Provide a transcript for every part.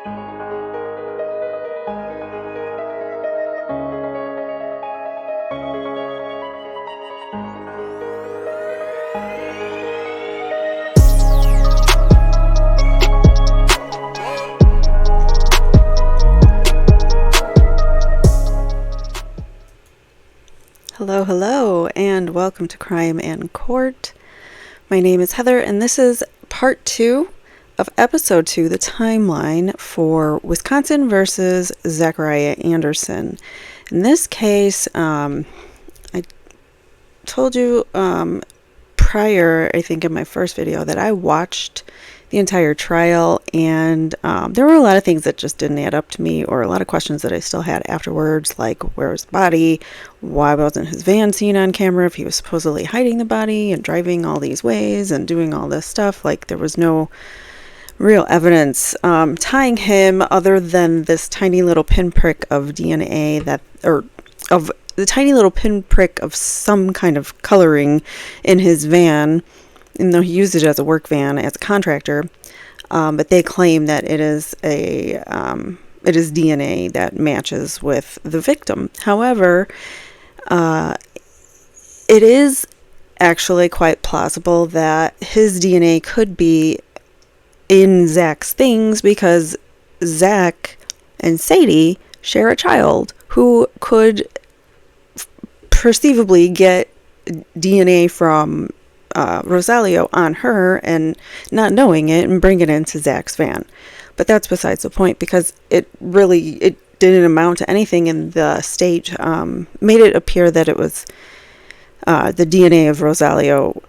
Hello, and welcome to Crime and Court. My name is Heather, and this is part 2 of episode 2, the timeline for Wisconsin versus Zachariah Anderson. In this case, I told you prior, I think in my first video, that I watched the entire trial, and there were a lot of things that just didn't add up to me, or a lot of questions that I still had afterwards, like where was the body, why wasn't his van seen on camera if he was supposedly hiding the body and driving all these ways and doing all this stuff. Like, there was no real evidence tying him other than this tiny little pinprick of DNA of the tiny little pinprick of some kind of coloring in his van, even though he used it as a work van as a contractor. But they claim that it is DNA that matches with the victim. However, it is actually quite plausible that his DNA could be in Zach's things, because Zach and Sadie share a child who could perceivably get DNA from Rosalio on her and not knowing it and bring it into Zach's van. But that's besides the point, because it didn't amount to anything, and the state made it appear that it was the DNA of Rosalio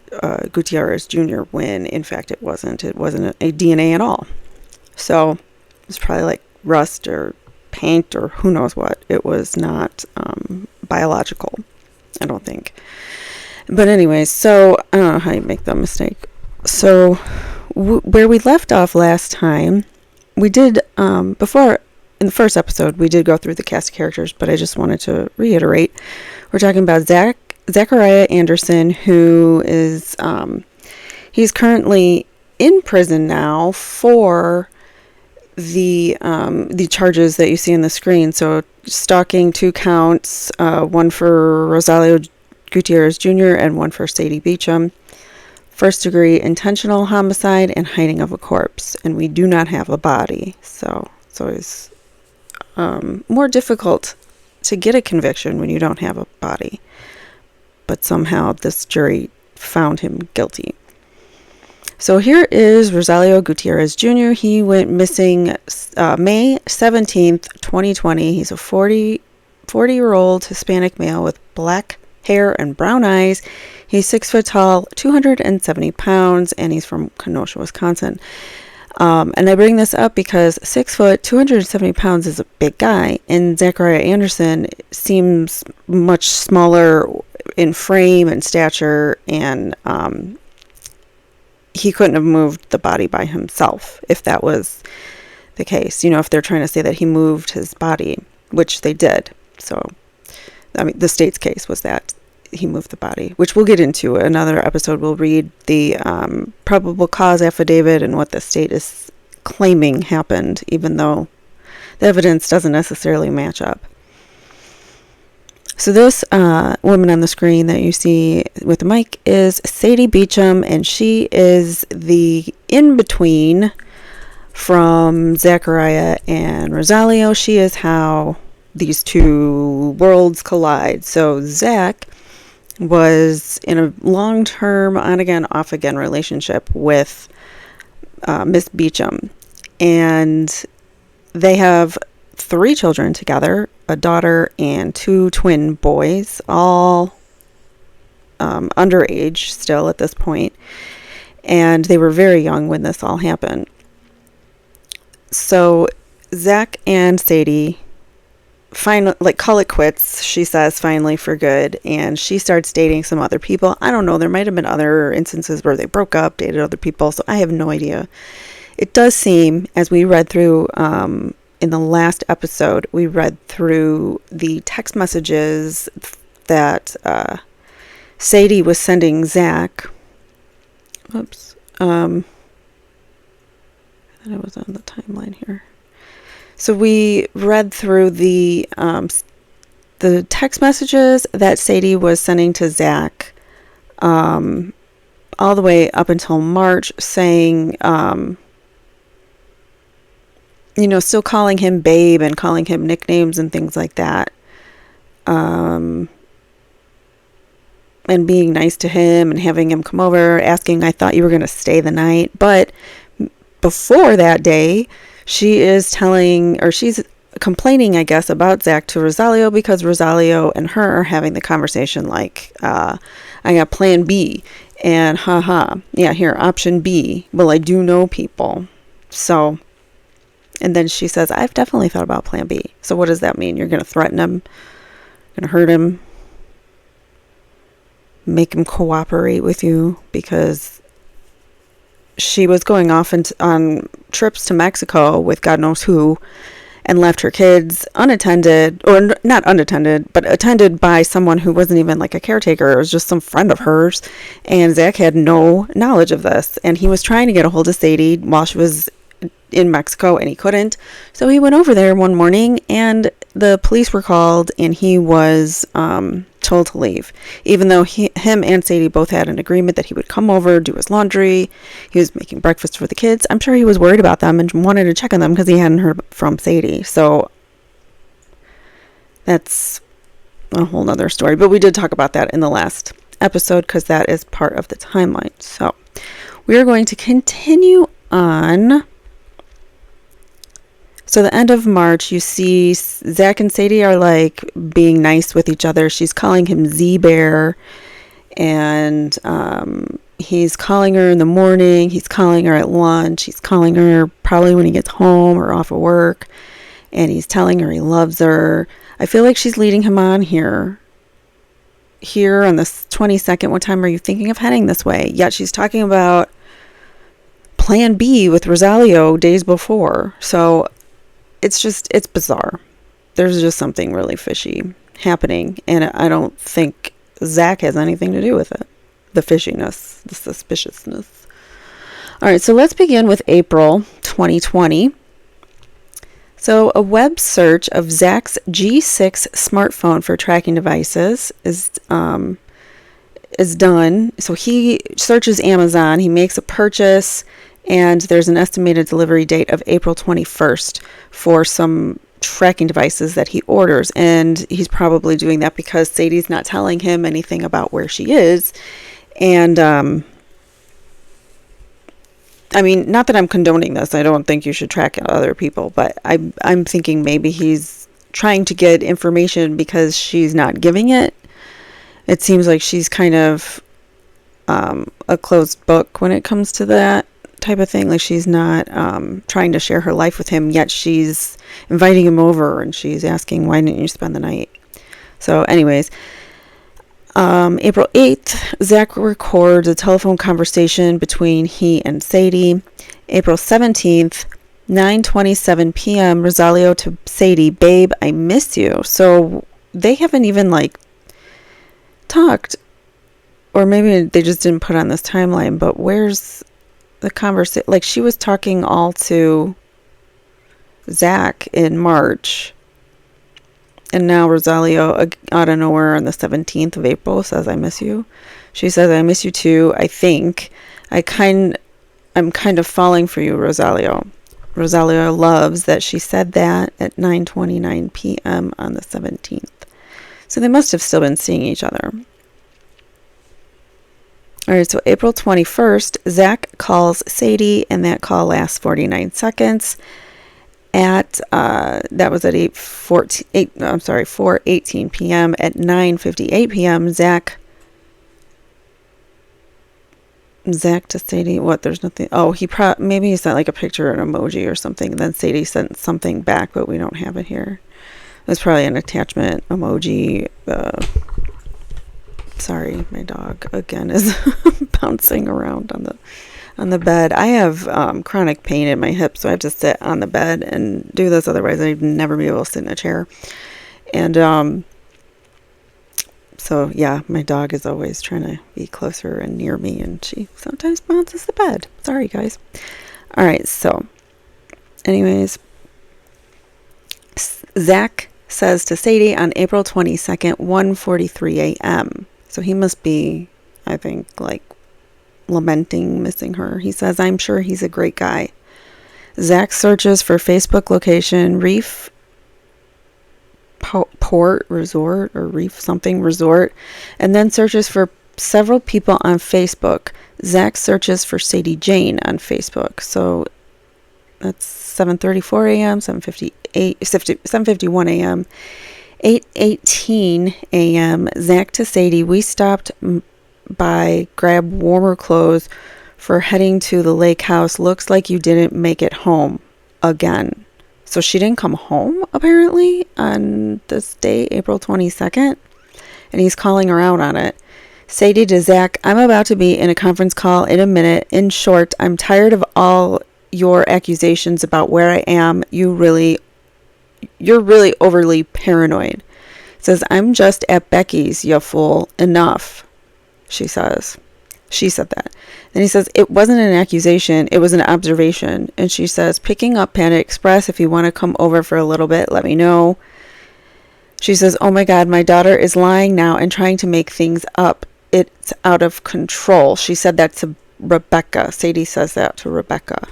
Gutierrez Jr. when in fact it wasn't. It wasn't a DNA at all. So it's probably like rust or paint or who knows what. It was not biological, I don't think. But anyways, so I don't know how you make that mistake. So where we left off last time, we did, before, in the first episode, we did go through the cast of characters, but I just wanted to reiterate. We're talking about Zachariah Anderson, who is, he's currently in prison now for the charges that you see on the screen. So stalking 2 counts, one for Rosalio Gutierrez Jr. and one for Sadie Beecham. First degree intentional homicide and hiding of a corpse. And we do not have a body. So it's always more difficult to get a conviction when you don't have a body. But somehow this jury found him guilty. So here is Rosalio Gutierrez Jr. He went missing May 17th, 2020. He's a 40-year-old Hispanic male with black hair and brown eyes. He's 6 foot tall, 270 pounds, and he's from Kenosha, Wisconsin. And I bring this up because 6 foot, 270 pounds is a big guy, and Zachariah Anderson seems much smaller in frame and stature, and he couldn't have moved the body by himself if that was the case. You know, if they're trying to say that he moved his body, which they did. So, I mean, the state's case was that he moved the body, which we'll get into another episode. We'll read the probable cause affidavit and what the state is claiming happened, even though the evidence doesn't necessarily match up. So this woman on the screen that you see with the mic is Sadie Beecham, and she is the in-between from Zachariah and Rosalio. She is how these two worlds collide. So Zach was in a long-term on-again, off-again relationship with Miss Beecham, and they have 3 children together, a daughter and 2 twin boys, all underage still at this point, and they were very young when this all happened. So Zach and Sadie call it quits, she says, finally, for good, and she starts dating some other people. I don't know, there might have been other instances where they broke up, dated other people, so I have no idea. It does seem, as we read through in the last episode, we read through the text messages that Sadie was sending Zach. Oops. I thought I was on the timeline here. So we read through the text messages that Sadie was sending to Zach all the way up until March, saying, still calling him babe and calling him nicknames and things like that. And being nice to him and having him come over, asking, I thought you were going to stay the night. But before that day, she's complaining, I guess, about Zach to Rosalio, because Rosalio and her are having the conversation like, I got plan B, and yeah, here, option B. Well, I do know people. So, and then she says, I've definitely thought about plan B. So what does that mean? You're going to threaten him? Going to hurt him? Make him cooperate with you? Because she was going off on trips to Mexico with God knows who, and left her kids unattended, or not unattended, but attended by someone who wasn't even like a caretaker. It was just some friend of hers. And Zach had no knowledge of this. And he was trying to get a hold of Sadie while she was in Mexico, and he couldn't. So he went over there one morning, and the police were called, and he was told to leave, even though him and Sadie both had an agreement that he would come over, do his laundry. He was making breakfast for the kids. I'm sure he was worried about them and wanted to check on them because he hadn't heard from Sadie. So that's a whole nother story, but we did talk about that in the last episode because that is part of the timeline. So we are going to continue on. So the end of March, you see Zach and Sadie are like being nice with each other. She's calling him Z-Bear, and he's calling her in the morning. He's calling her at lunch. He's calling her probably when he gets home or off of work, and he's telling her he loves her. I feel like she's leading him on here. Here on the 22nd, what time are you thinking of heading this way? Yet she's talking about plan B with Rosalio days before. So it's bizarre. There's just something really fishy happening, and I don't think Zach has anything to do with it. The fishiness, the suspiciousness. All right, so let's begin with April 2020. So a web search of Zach's G6 smartphone for tracking devices is done. So he searches Amazon, he makes a purchase, and there's an estimated delivery date of April 21st for some tracking devices that he orders. And he's probably doing that because Sadie's not telling him anything about where she is. And, I mean, not that I'm condoning this. I don't think you should track other people. But I'm thinking maybe he's trying to get information because she's not giving it. It seems like she's kind of a closed book when it comes to that type of thing. Like she's not trying to share her life with him, yet she's inviting him over and she's asking, why didn't you spend the night? So anyways, April 8th, Zach records a telephone conversation between he and Sadie. April 17th, 9:27 p.m., Rosalio to Sadie, babe, I miss you. So they haven't even like talked, or maybe they just didn't put on this timeline, but where's the conversation? Like she was talking all to Zach in March, and now Rosalio out of nowhere on the 17th of April says I miss you. She says I miss you too. I think I'm kind of falling for you, Rosalio. Rosalio loves that she said that at 9:29 p.m. on the 17th. So they must have still been seeing each other. All right, so April 21st, Zach calls Sadie, and that call lasts 49 seconds. That was at 4:18 p.m. At 9:58 p.m., Zach to Sadie. What? There's nothing. Oh, maybe he sent like a picture or an emoji or something. And then Sadie sent something back, but we don't have it here. It's probably an attachment emoji. Sorry, my dog again is bouncing around on the bed. I have chronic pain in my hip, so I have to sit on the bed and do this. Otherwise, I'd never be able to sit in a chair. And so yeah, my dog is always trying to be closer and near me, and she sometimes bounces the bed. Sorry, guys. All right, so anyways, Zach says to Sadie on April 22nd, 1:43 a.m. So he must be, I think, like lamenting missing her. He says, I'm sure he's a great guy. Zach searches for Facebook location Reef Port Resort or Reef something Resort, and then searches for several people on Facebook. Zach searches for Sadie Jane on Facebook. So that's 7:34 a.m., 7:51 a.m., 8:18 a.m. Zach to Sadie, we stopped by, grab warmer clothes for heading to the lake house. Looks like you didn't make it home again. So she didn't come home, apparently, on this day, April 22nd. And he's calling her out on it. Sadie to Zach, I'm about to be in a conference call in a minute. In short, I'm tired of all your accusations about where I am. You're really overly paranoid. Says, I'm just at Becky's, you fool. Enough, she says. She said that. Then he says, it wasn't an accusation, it was an observation. And she says, picking up Panda Express. If you want to come over for a little bit, let me know. She says, oh my God, my daughter is lying now and trying to make things up. It's out of control. She said that to Rebecca. Sadie says that to Rebecca.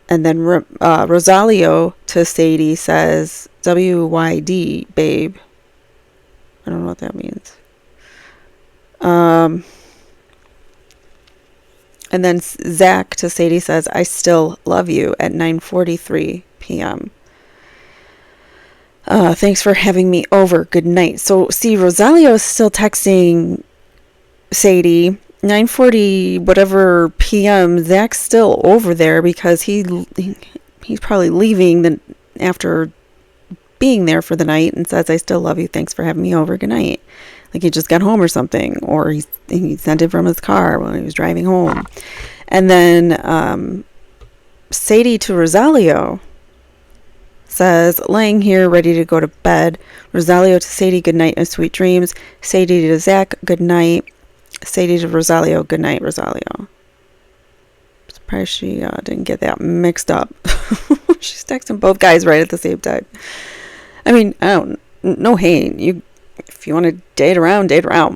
And then Rosalio to Sadie says, WYD, babe. I don't know what that means. And then Zach to Sadie says, I still love you at 9:43 p.m. Thanks for having me over. Good night. So, see, Rosalio is still texting Sadie. 9:40 whatever p.m. Zach's still over there because he's probably leaving after being there for the night, and says, I still love you. Thanks for having me over. Good night. Like he just got home or something, or he sent it from his car when he was driving home. And then Sadie to Rosalio says, laying here ready to go to bed. Rosalio to Sadie, good night and sweet dreams. Sadie to Zach, good night. Sadie to Rosalio, good night, Rosalio. Surprised she didn't get that mixed up. She's texting both guys right at the same time. I mean, no hate. If you want to date around,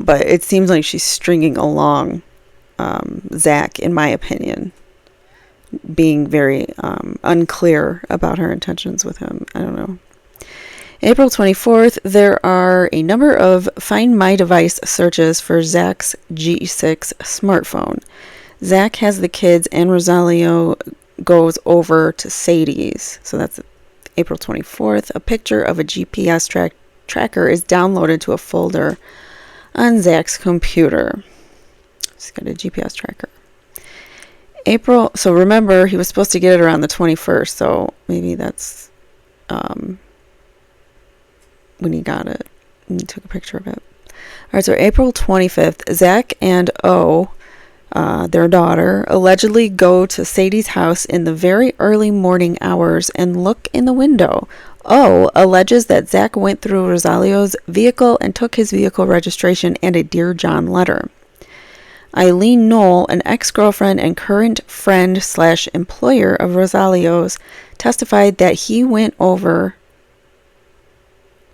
but it seems like she's stringing along Zach, in my opinion, being very unclear about her intentions with him. I don't know. April 24th, there are a number of Find My Device searches for Zach's G6 smartphone. Zach has the kids and Rosalio goes over to Sadie's. So that's April 24th. A picture of a GPS tracker is downloaded to a folder on Zach's computer. He's got a GPS tracker. So remember, he was supposed to get it around the 21st, so maybe that's when he got it and he took a picture of it. All right, so April 25th, Zach and O, their daughter, allegedly go to Sadie's house in the very early morning hours and look in the window. O alleges that Zach went through Rosalio's vehicle and took his vehicle registration and a Dear John letter. Eileen Knoll, an ex-girlfriend and current friend/employer of Rosalio's, testified that he went over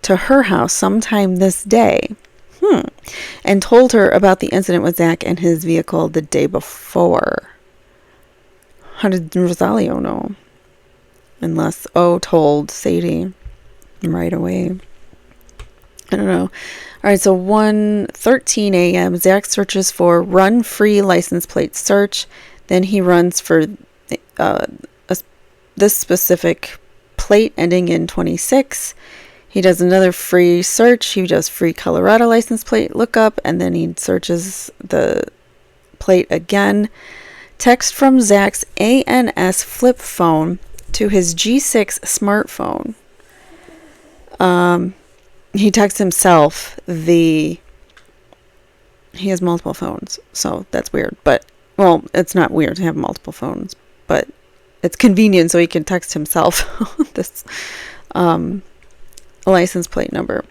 to her house sometime this day and told her about the incident with Zach and his vehicle the day before. How did Rosalio know? Unless O told Sadie right away. I don't know. All right, so 1:13 a.m. Zach searches for run free license plate search. Then he runs for this specific plate ending in 26. He does another free search. He does free Colorado license plate lookup, and then he searches the plate again. Text from Zach's ANS flip phone to his G6 smartphone. He texts himself he has multiple phones, so that's weird. But, well, it's not weird to have multiple phones, but it's convenient so he can text himself this license plate number.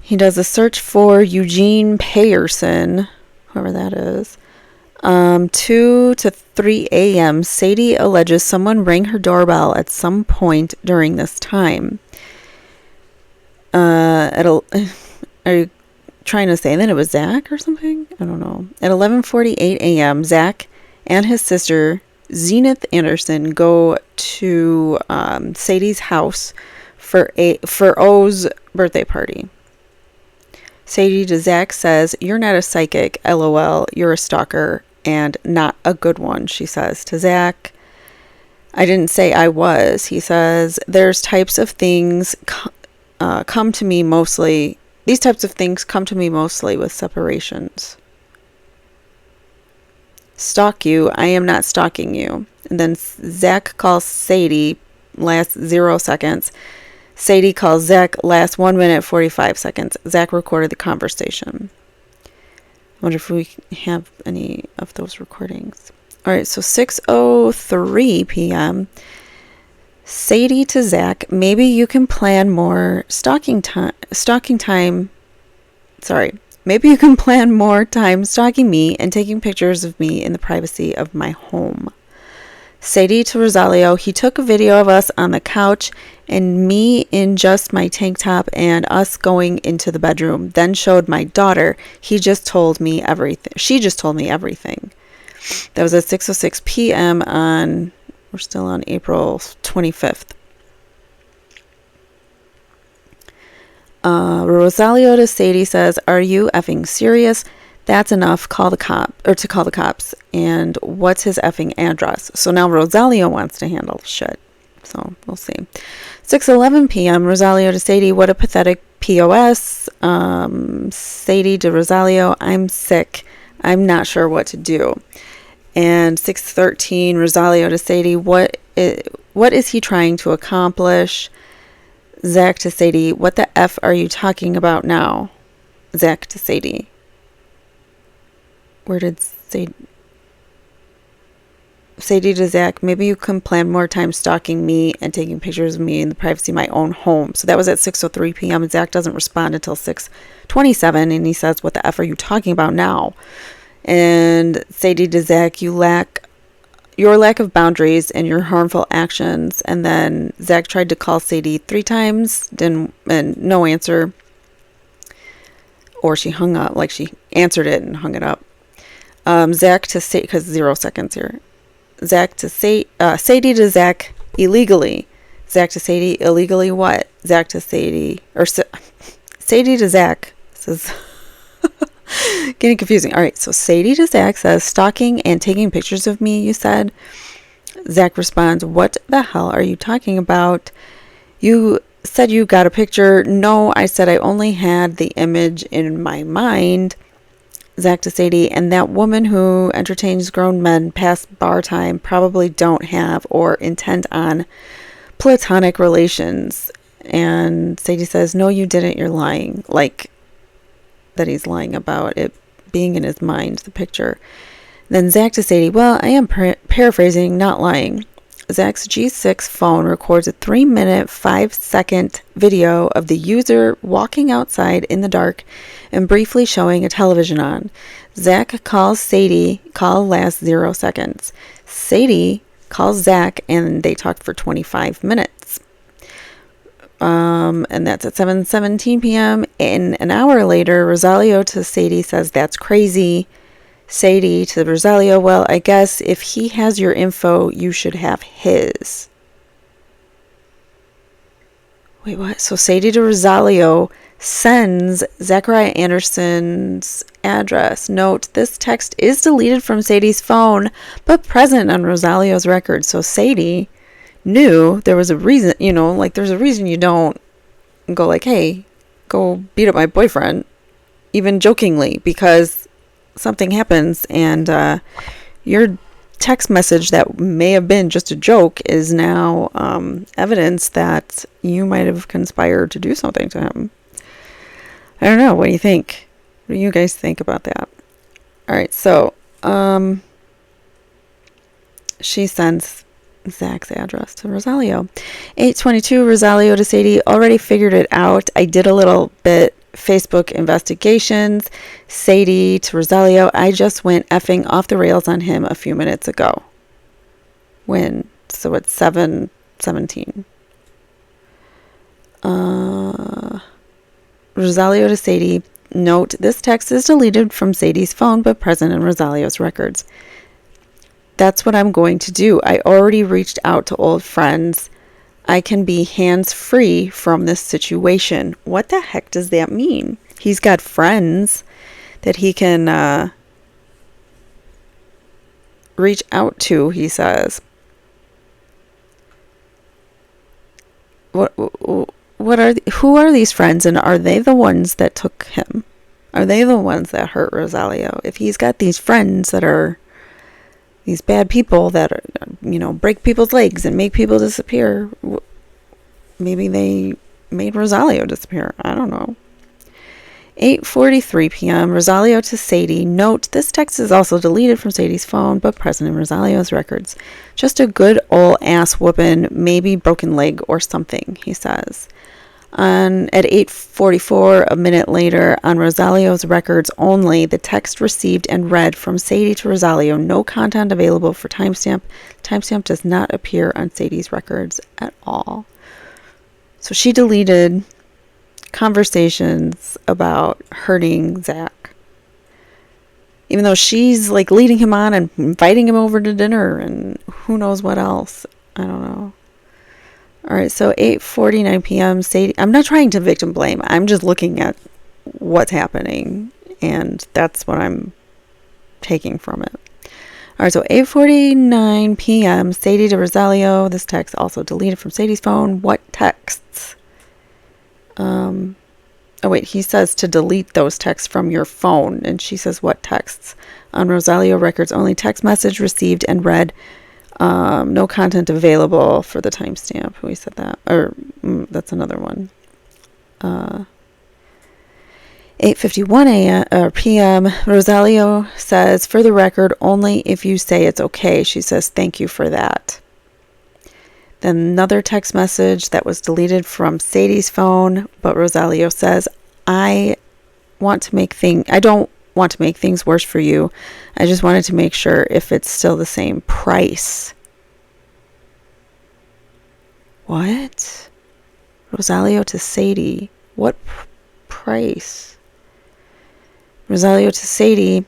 He does a search for Eugene Payerson, whoever that is. 2 to 3 a.m., Sadie alleges someone rang her doorbell at some point during this time. Are you trying to say that it was Zach or something? I don't know. At 11:48 a.m., Zach and his sister, Zenith Anderson, go to Sadie's house for O's birthday party. Sadie to Zach says, "You're not a psychic, LOL, you're a stalker, and not a good one," she says to Zach. "I didn't say I was," he says. "There's types of things come to me mostly. These types of things come to me mostly with separations." "Stalk you, I am not stalking you." And then Zach calls Sadie, last 0 seconds. Sadie calls Zach, last 1 minute 45 seconds. Zach recorded the conversation. I wonder if we have any of those recordings. All right, so 6:03 p.m. Sadie to Zach, "Maybe you can plan more Maybe you can plan more time stalking me and taking pictures of me in the privacy of my home." Sadie to Rosalio, "He took a video of us on the couch and me in just my tank top and us going into the bedroom. Then showed my daughter. She just told me everything." That was at 6:06 p.m. we're still on April 25th. Rosalio to Sadie says, "Are you effing serious? That's enough. Call the cops. And what's his effing address?" So now Rosalio wants to handle shit. So we'll see. 6:11 p.m. Rosalio to Sadie, "What a pathetic POS." Sadie to Rosalio, "I'm sick. I'm not sure what to do." And 6:13 Rosalio to Sadie, what is he trying to accomplish?" Zach to Sadie, "What the F are you talking about now?" Zach to Sadie. Where did Sadie to Zach, "Maybe you can plan more time stalking me and taking pictures of me in the privacy of my own home." So that was at 6:03 p.m. and Zach doesn't respond until 6:27 and he says, "What the F are you talking about now?" And Sadie to Zach, your lack of boundaries and your harmful actions." And then Zach tried to call Sadie 3 times, and no answer. Or she hung up, like she answered it and hung it up. Zach to Sadie, because 0 seconds here. Zach to Sadie to Zach, "Illegally." Zach to Sadie, "Illegally what?" Zach to Sadie, Sadie to Zach says, getting confusing. All right, so Sadie to Zach says, "Stalking and taking pictures of me, you said?" Zach responds, "What the hell are you talking about? You said you got a picture." "No, I said I only had the image in my mind." Zach to Sadie, "And that woman who entertains grown men past bar time probably don't have or intend on platonic relations." And Sadie says, "No, you didn't. You're lying." Like that he's lying about it being in his mind, the picture. Then Zach to Sadie, "Well, I am paraphrasing, not lying." Zach's G6 phone records a 3-minute, 5-second video of the user walking outside in the dark and briefly showing a television on. Zach calls Sadie, call lasts 0 seconds. Sadie calls Zach and they talk for 25 minutes. And that's at 7:17 p.m. And an hour later, Rosalio to Sadie says, "That's crazy." Sadie to Rosalio, "Well, I guess if he has your info, you should have his." Wait, what? So Sadie to Rosalio sends Zachariah Anderson's address. Note, this text is deleted from Sadie's phone, but present on Rosalio's record. So Sadie knew there was a reason, like there's a reason you don't go like, "Hey, go beat up my boyfriend," even jokingly, because something happens and your text message that may have been just a joke is now evidence that you might have conspired to do something to him. I don't know. What do you think? What do you guys think about that? All right, so she sends Zach's address to Rosalio. 8:22 Rosalio to Sadie, "Already figured it out. I did a little bit Facebook investigations. Sadie to Rosalio, I just went effing off the rails on him a few minutes ago. When? So it's 7:17. Rosalio to Sadie, note, this text is deleted from Sadie's phone but present in Rosalio's records. That's what I'm going to do. I already reached out to old friends. I can be hands-free from this situation. What the heck does that mean? He's got friends that he can reach out to, he says. Who are these friends, and are they the ones that took him? Are they the ones that hurt Rosalio? If he's got these friends that are these bad people that are, break people's legs and make people disappear, maybe they made Rosalio disappear. I don't know. 8:43 p.m. Rosalio to Sadie. Note, this text is also deleted from Sadie's phone, but present in Rosalio's records. Just a good ol' ass whooping, maybe broken leg or something, he says. At 8:44, a minute later, on Rosalio's records only, the text received and read from Sadie to Rosalio. No content available for timestamp. Timestamp does not appear on Sadie's records at all. So she deleted conversations about hurting Zach. Even though she's like leading him on and inviting him over to dinner and who knows what else. I don't know. All right, so 8:49 p.m. Sadie, I'm not trying to victim blame. I'm just looking at what's happening, and that's what I'm taking from it. All right, so 8:49 p.m. Sadie to Rosalio. This text also deleted from Sadie's phone. What texts? Oh wait, he says to delete those texts from your phone, and she says what texts? On Rosalio records only, text message received and read. No content available for the timestamp. Who said that? Or that's another one. 8:51 p.m. Rosalio says, for the record, only if you say it's okay. She says, thank you for that. Then another text message that was deleted from Sadie's phone, but Rosalio says, I don't want to make things worse for you. I just wanted to make sure if it's still the same price. What? Rosalio to Sadie. What price? Rosalio to Sadie.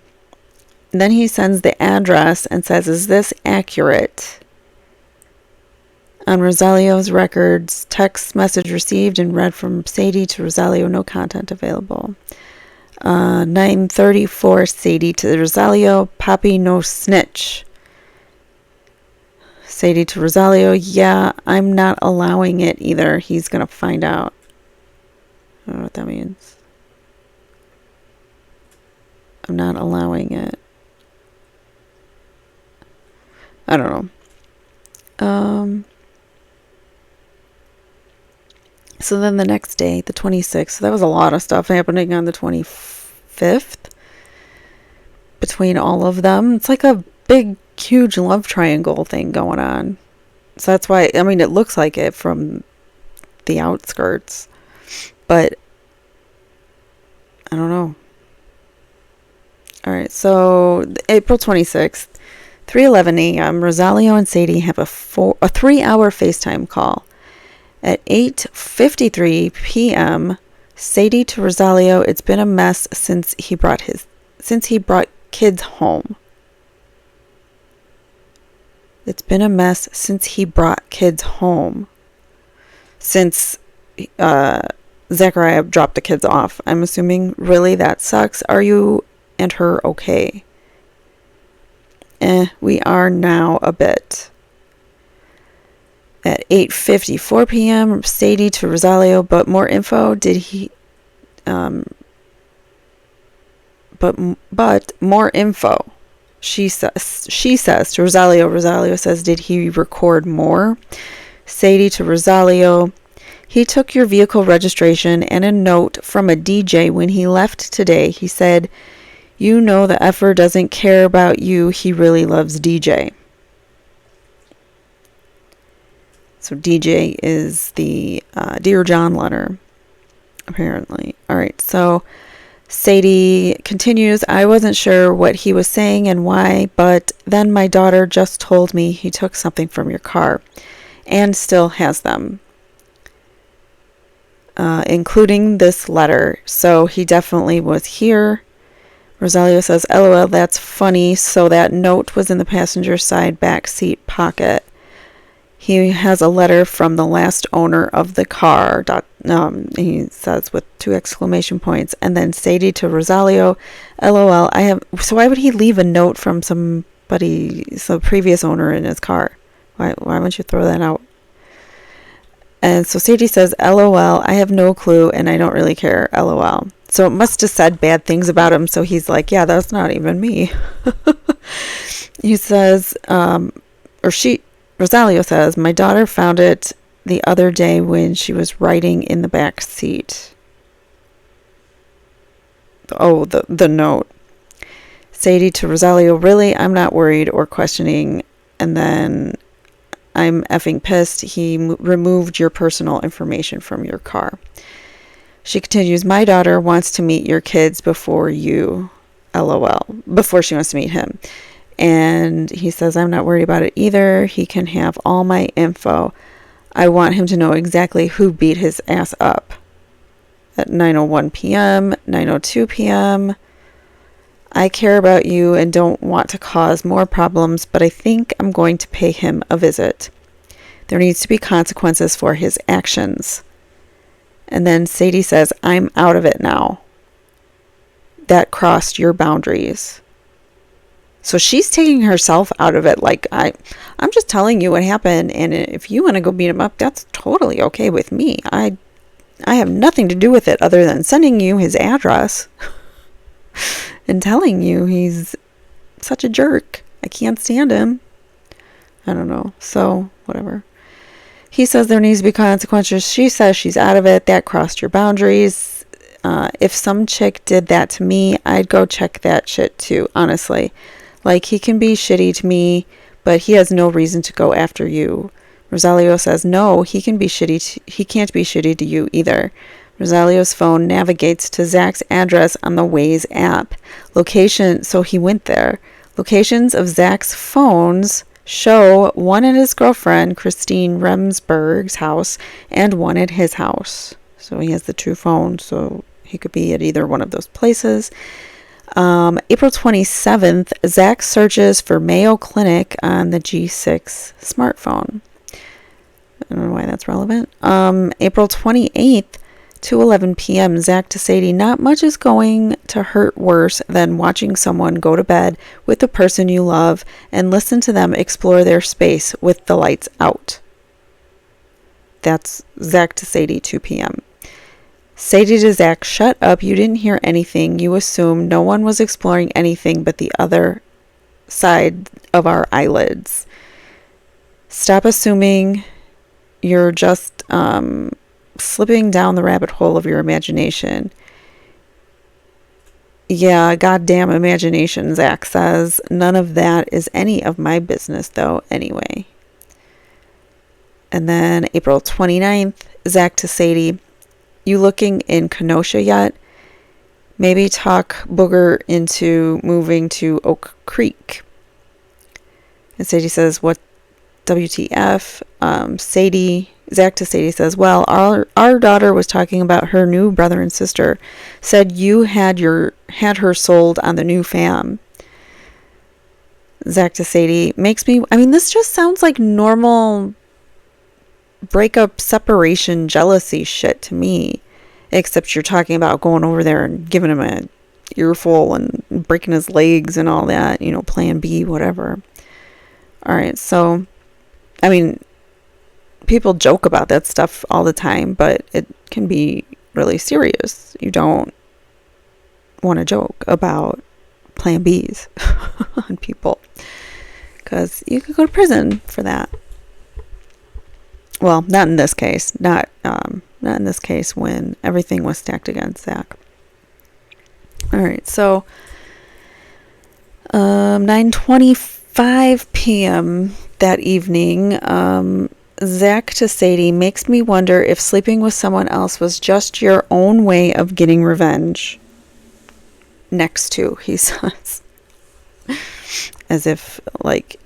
Then he sends the address and says, is this accurate? On Rosalio's records, text message received and read from Sadie to Rosalio, no content available. 9:34 Sadie to Rosalio, Papi no snitch. Sadie to Rosalio, yeah, I'm not allowing it either. He's gonna find out. I don't know what that means. I'm not allowing it. I don't know. So then the next day, the 26th, so that was a lot of stuff happening on the 25th between all of them. It's like a big, huge love triangle thing going on. So that's why, I mean, it looks like it from the outskirts, but I don't know. All right, so April 26th, 3:11 a.m., Rosalio and Sadie have a 3-hour FaceTime call. At 8:53 p.m., Sadie to Rosalio, it's been a mess since he brought kids home. It's been a mess since he brought kids home. Since Zachariah dropped the kids off. I'm assuming, really, that sucks. Are you and her okay? We are now a bit. At 8:54 p.m., Sadie to Rosalio, but more info, but more info. She says to Rosalio. Rosalio says, did he record more? Sadie to Rosalio, he took your vehicle registration and a note from a DJ when he left today. He said, you know the effer doesn't care about you. He really loves DJ. So DJ is the Dear John letter. apparently. All right, so Sadie continues, I wasn't sure what he was saying and why, but then my daughter just told me he took something from your car and still has them, including this letter. So he definitely was here. Rosalio says, LOL, that's funny. So that note was in the passenger side back seat pocket. He has a letter from the last owner of the car. He says with 2 exclamation points. And then Sadie to Rosalio, LOL, I have. So why would he leave a note from some previous owner in his car? Why wouldn't you throw that out? And so Sadie says, LOL, I have no clue and I don't really care, LOL. So it must have said bad things about him. So he's like, yeah, that's not even me. He says, Rosalio says, my daughter found it the other day when she was riding in the back seat. Oh, the note. Sadie to Rosalio, really? I'm not worried or questioning. And then I'm effing pissed. He removed your personal information from your car. She continues, my daughter wants to meet your kids before you, LOL, before she wants to meet him. And he says, I'm not worried about it either. He can have all my info. I want him to know exactly who beat his ass up at 9:01 p.m., 9:02 p.m. I care about you and don't want to cause more problems, but I think I'm going to pay him a visit. There needs to be consequences for his actions. And then Sadie says, I'm out of it now. That crossed your boundaries. So she's taking herself out of it. Like, I'm just telling you what happened. And if you want to go beat him up, that's totally okay with me. I have nothing to do with it other than sending you his address and telling you he's such a jerk. I can't stand him. I don't know. So, whatever. He says there needs to be consequences. She says she's out of it. That crossed your boundaries. If some chick did that to me, I'd go check that shit too, honestly. Like, he can be shitty to me, but he has no reason to go after you. Rosalio says, no, he can't be shitty to you either. Rosalio's phone navigates to Zach's address on the Waze app. So he went there. Locations of Zach's phones show one at his girlfriend, Christine Remsburg's house, and one at his house. So he has the 2 phones, so he could be at either one of those places. April 27th, Zach searches for Mayo Clinic on the G6 smartphone. I don't know why that's relevant. April 28th, 2:11 p.m., Zach to Sadie, not much is going to hurt worse than watching someone go to bed with the person you love and listen to them explore their space with the lights out. That's Zach to Sadie, 2 p.m. Sadie to Zach, shut up, you didn't hear anything. You assumed no one was exploring anything but the other side of our eyelids. Stop assuming. You're just slipping down the rabbit hole of your imagination. Yeah, goddamn imagination, Zach says. None of that is any of my business, though, anyway. And then April 29th, Zach to Sadie, you looking in Kenosha yet? Maybe talk Booger into moving to Oak Creek. And Sadie says, what WTF? Zach to Sadie says, well, our daughter was talking about her new brother and sister. Said you had her sold on the new fam. Zach to Sadie, this just sounds like normal breakup, separation, jealousy shit to me. Except you're talking about going over there and giving him a earful and breaking his legs and all that, plan B, whatever. All right, so people joke about that stuff all the time, but it can be really serious. You don't want to joke about plan Bs on people because you could go to prison for that. Well, not in this case. Not in this case when everything was stacked against Zach. All right, so 9:25 p.m. that evening, Zach to Sadie, makes me wonder if sleeping with someone else was just your own way of getting revenge. Next to, he says. As if, like,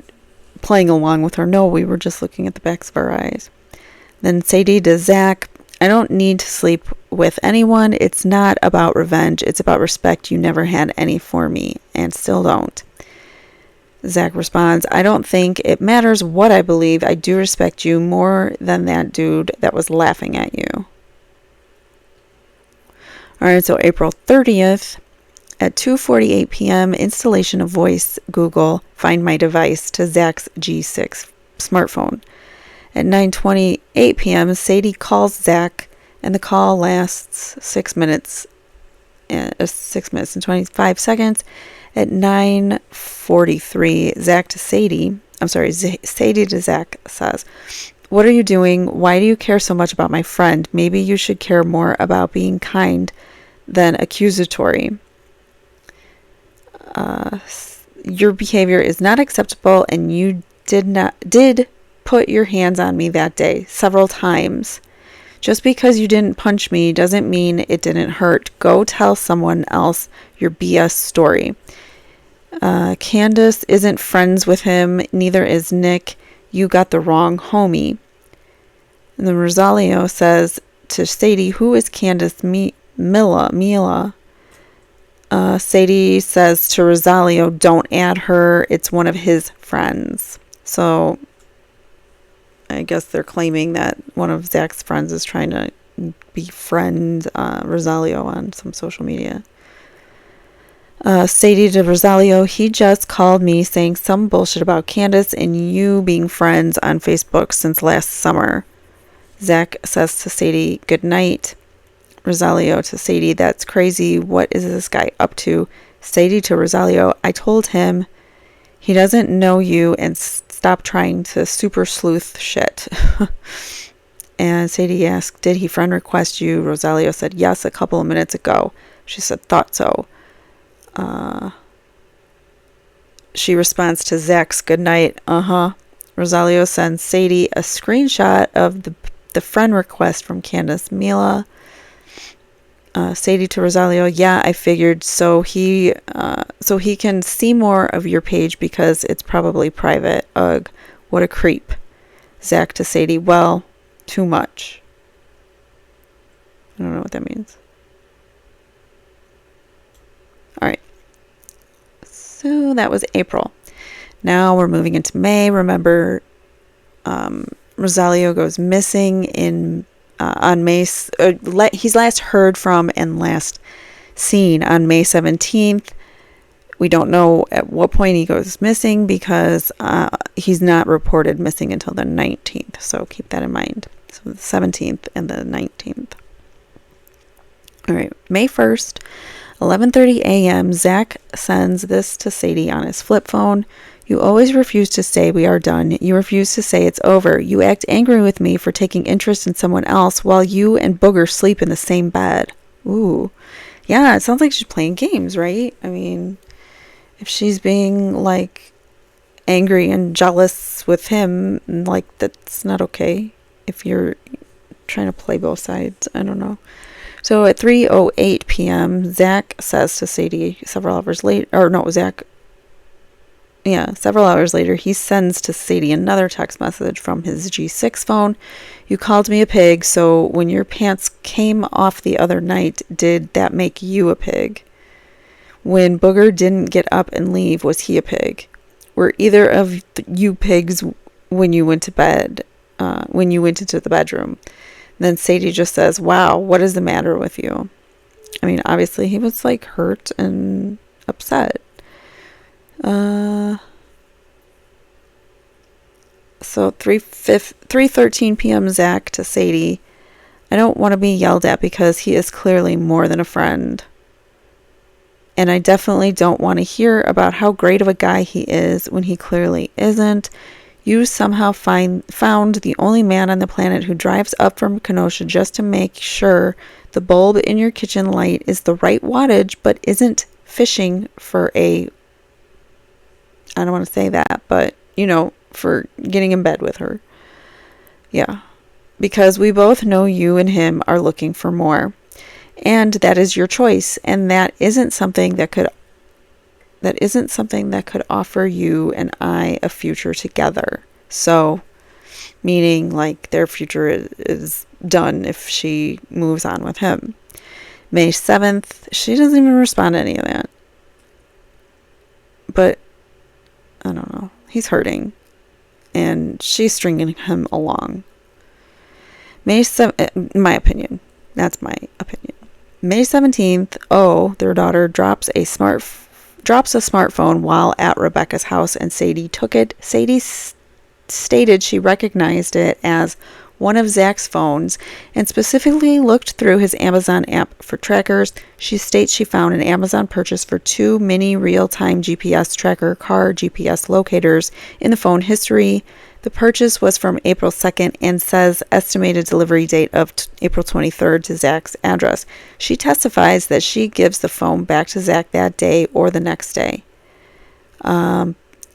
playing along with her. No, we were just looking at the backs of our eyes. Then Sadie to Zach, I don't need to sleep with anyone. It's not about revenge. It's about respect. You never had any for me and still don't. Zach responds, I don't think it matters what I believe. I do respect you more than that dude that was laughing at you. Alright, so April 30th at 2:48 p.m. installation of voice Google Find My Device to Zach's G6 smartphone. At 9:28 p.m. Sadie calls Zach and the call lasts 6 minutes and 25 seconds. At 9:43, Sadie to Zach says, what are you doing? Why do you care so much about my friend? Maybe you should care more about being kind than accusatory. Your behavior is not acceptable, and you did put your hands on me that day several times. Just because you didn't punch me doesn't mean it didn't hurt. Go tell someone else your BS story. Candace isn't friends with him. Neither is Nick. You got the wrong homie. And then Rosalio says to Sadie, who is Candace? Mila. Sadie says to Rosalio, don't add her. It's one of his friends. So I guess they're claiming that one of Zach's friends is trying to befriend Rosalio on some social media. Sadie to Rosalio, he just called me saying some bullshit about Candace and you being friends on Facebook since last summer. Zach says to Sadie, good night. Rosalio to Sadie, that's crazy. What is this guy up to? Sadie to Rosalio, I told him he doesn't know you and stop trying to super sleuth shit. And Sadie asked, did he friend request you? Rosalio said, yes, a couple of minutes ago. She said, thought so. She responds to Zach's good night. Rosalio sends Sadie a screenshot of the friend request from Candace Mila. Sadie to Rosalio, yeah, I figured so he can see more of your page because it's probably private. Ugh, what a creep. Zach to Sadie, well, too much. I don't know what that means. Alright. So that was April. Now we're moving into May. Remember, Rosalio goes missing on May. He's last heard from and last seen on May 17th. We don't know at what point he goes missing because he's not reported missing until the 19th. So keep that in mind. So the 17th and the 19th. All right, May 1st, 11:30 a.m. Zach sends this to Sadie on his flip phone. You always refuse to say we are done. You refuse to say it's over. You act angry with me for taking interest in someone else while you and Booger sleep in the same bed. Ooh. Yeah, it sounds like she's playing games, right? I mean, if she's being, like, angry and jealous with him, like, that's not okay. If you're trying to play both sides, I don't know. So at 3:08 p.m., Zach says to Sadie several hours later, he sends to Sadie another text message from his G6 phone. You called me a pig, so when your pants came off the other night, did that make you a pig? When Booger didn't get up and leave, was he a pig? Were either of you pigs when you went to bed, when you went into the bedroom? And then Sadie just says, wow, what is the matter with you? I mean, obviously he was, like, hurt and upset. So 3:13 p.m. Zach to Sadie, I don't want to be yelled at because he is clearly more than a friend. And I definitely don't want to hear about how great of a guy he is when he clearly isn't. You somehow found the only man on the planet who drives up from Kenosha just to make sure the bulb in your kitchen light is the right wattage, but isn't fishing for I don't want to say that, but, for getting in bed with her. Yeah. Because we both know you and him are looking for more. And that is your choice. And that isn't something that could offer you and I a future together. So, meaning like their future is done if she moves on with him. May 7th, she doesn't even respond to any of that. But, I don't know. He's hurting. And she's stringing him along. May 7th, my opinion. That's my opinion. May 17th, their daughter drops a smartphone while at Rebecca's house, and Sadie took it. Sadie stated she recognized it as one of Zach's phones and specifically looked through his Amazon app for trackers. She states she found an Amazon purchase for 2 mini real-time GPS tracker car GPS locators in the phone history. The purchase was from April 2nd and says estimated delivery date of April 23rd to Zach's address. She testifies that she gives the phone back to Zach that day or the next day.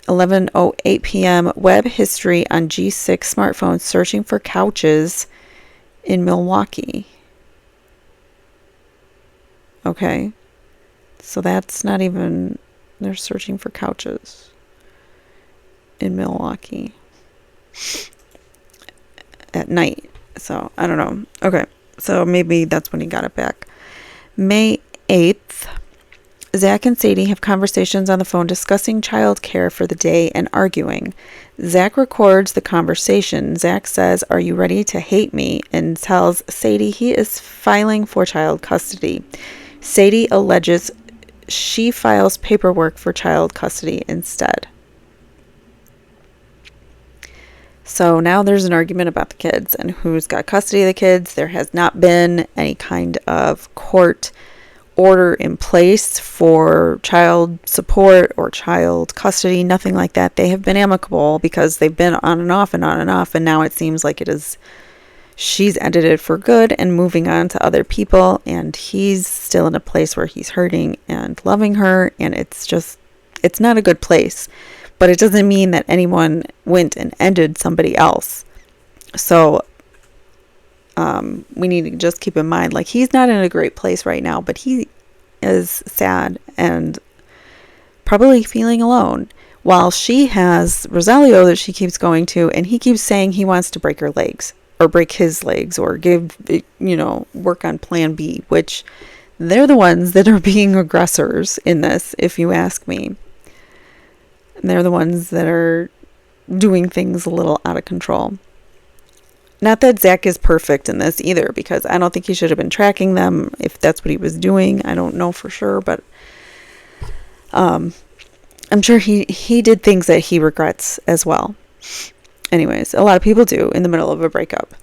11:08 p.m. Web history on G6 smartphone searching for couches in Milwaukee. Okay. So that's not even... They're searching for couches in Milwaukee at night. So, I don't know. Okay. So maybe that's when he got it back. May 8th. Zach and Sadie have conversations on the phone discussing child care for the day and arguing. Zach records the conversation. Zach says, "Are you ready to hate me?" and tells Sadie he is filing for child custody. Sadie alleges she files paperwork for child custody instead. So now there's an argument about the kids and who's got custody of the kids. There has not been any kind of court order in place for child support or child custody, nothing like that. They have been amicable because they've been on and off, and now it seems like she's ended it for good and moving on to other people, and he's still in a place where he's hurting and loving her, and it's not a good place. But it doesn't mean that anyone went and ended somebody else. So we need to just keep in mind, like, he's not in a great place right now, but he is sad and probably feeling alone, while she has Rosalio that she keeps going to, and he keeps saying he wants to break her legs or break his legs or work on plan B, which they're the ones that are being aggressors in this, if you ask me. They're the ones that are doing things a little out of control. Not that Zach is perfect in this either, because I don't think he should have been tracking them if that's what he was doing. I don't know for sure, but I'm sure he did things that he regrets as well. Anyways, a lot of people do in the middle of a breakup.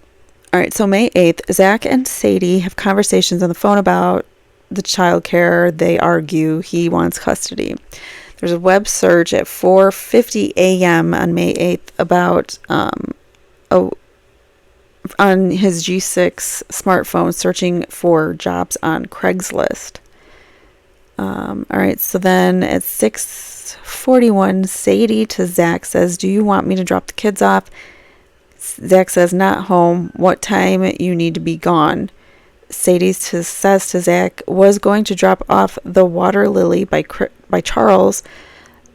All right, so May 8th, Zach and Sadie have conversations on the phone about the child care. They argue he wants custody. There's a web search at 4:50 a.m. on May 8th about on his G6 smartphone searching for jobs on Craigslist. All right, so then at 6:41, Sadie to Zach says, "Do you want me to drop the kids off?" Zach says, "Not home. What time you need to be gone?" Sadie says to Zach, "Was going to drop off the Water Lily by Charles,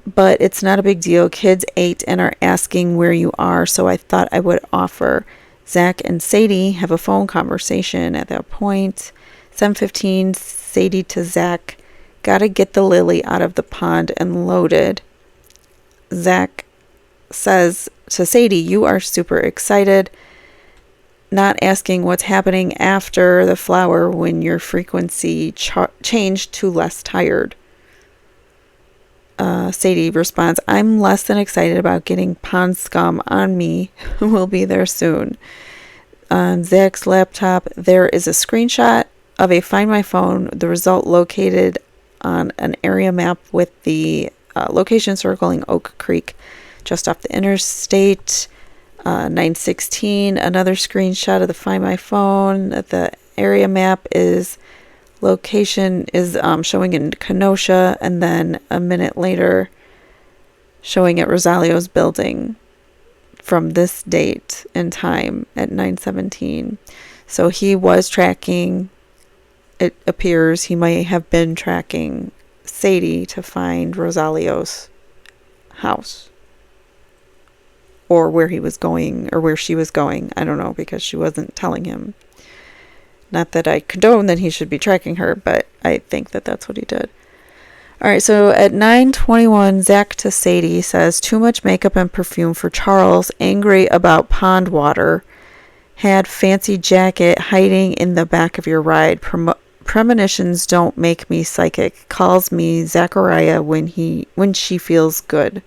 but it's not a big deal. Kids ate and are asking where you are, so I thought I would offer." Zach and Sadie have a phone conversation at that point. 7:15, Sadie to Zach, "Gotta get the lily out of the pond and loaded." Zach says to Sadie, "You are super excited," not asking what's happening after the flower when your frequency changed to less tired. Sadie responds, "I'm less than excited about getting pond scum on me. We'll be there soon." On Zach's laptop, there is a screenshot of a Find My Phone, the result located on an area map with the location circling Oak Creek, just off the interstate. 9:16, another screenshot of the Find My Phone. The area map location is showing in Kenosha, and then a minute later showing at Rosalio's building from this date and time at 9:17. So he was tracking, it appears he may have been tracking Sadie to find Rosalio's house. Or where he was going, or where she was going. I don't know, because she wasn't telling him. Not that I condone that he should be tracking her, but I think that that's what he did. Alright, so at 9:21, Zach to Sadie says, too much makeup and perfume for Charles, angry about pond water, had fancy jacket hiding in the back of your ride, premonitions don't make me psychic, calls me Zachariah when she feels good.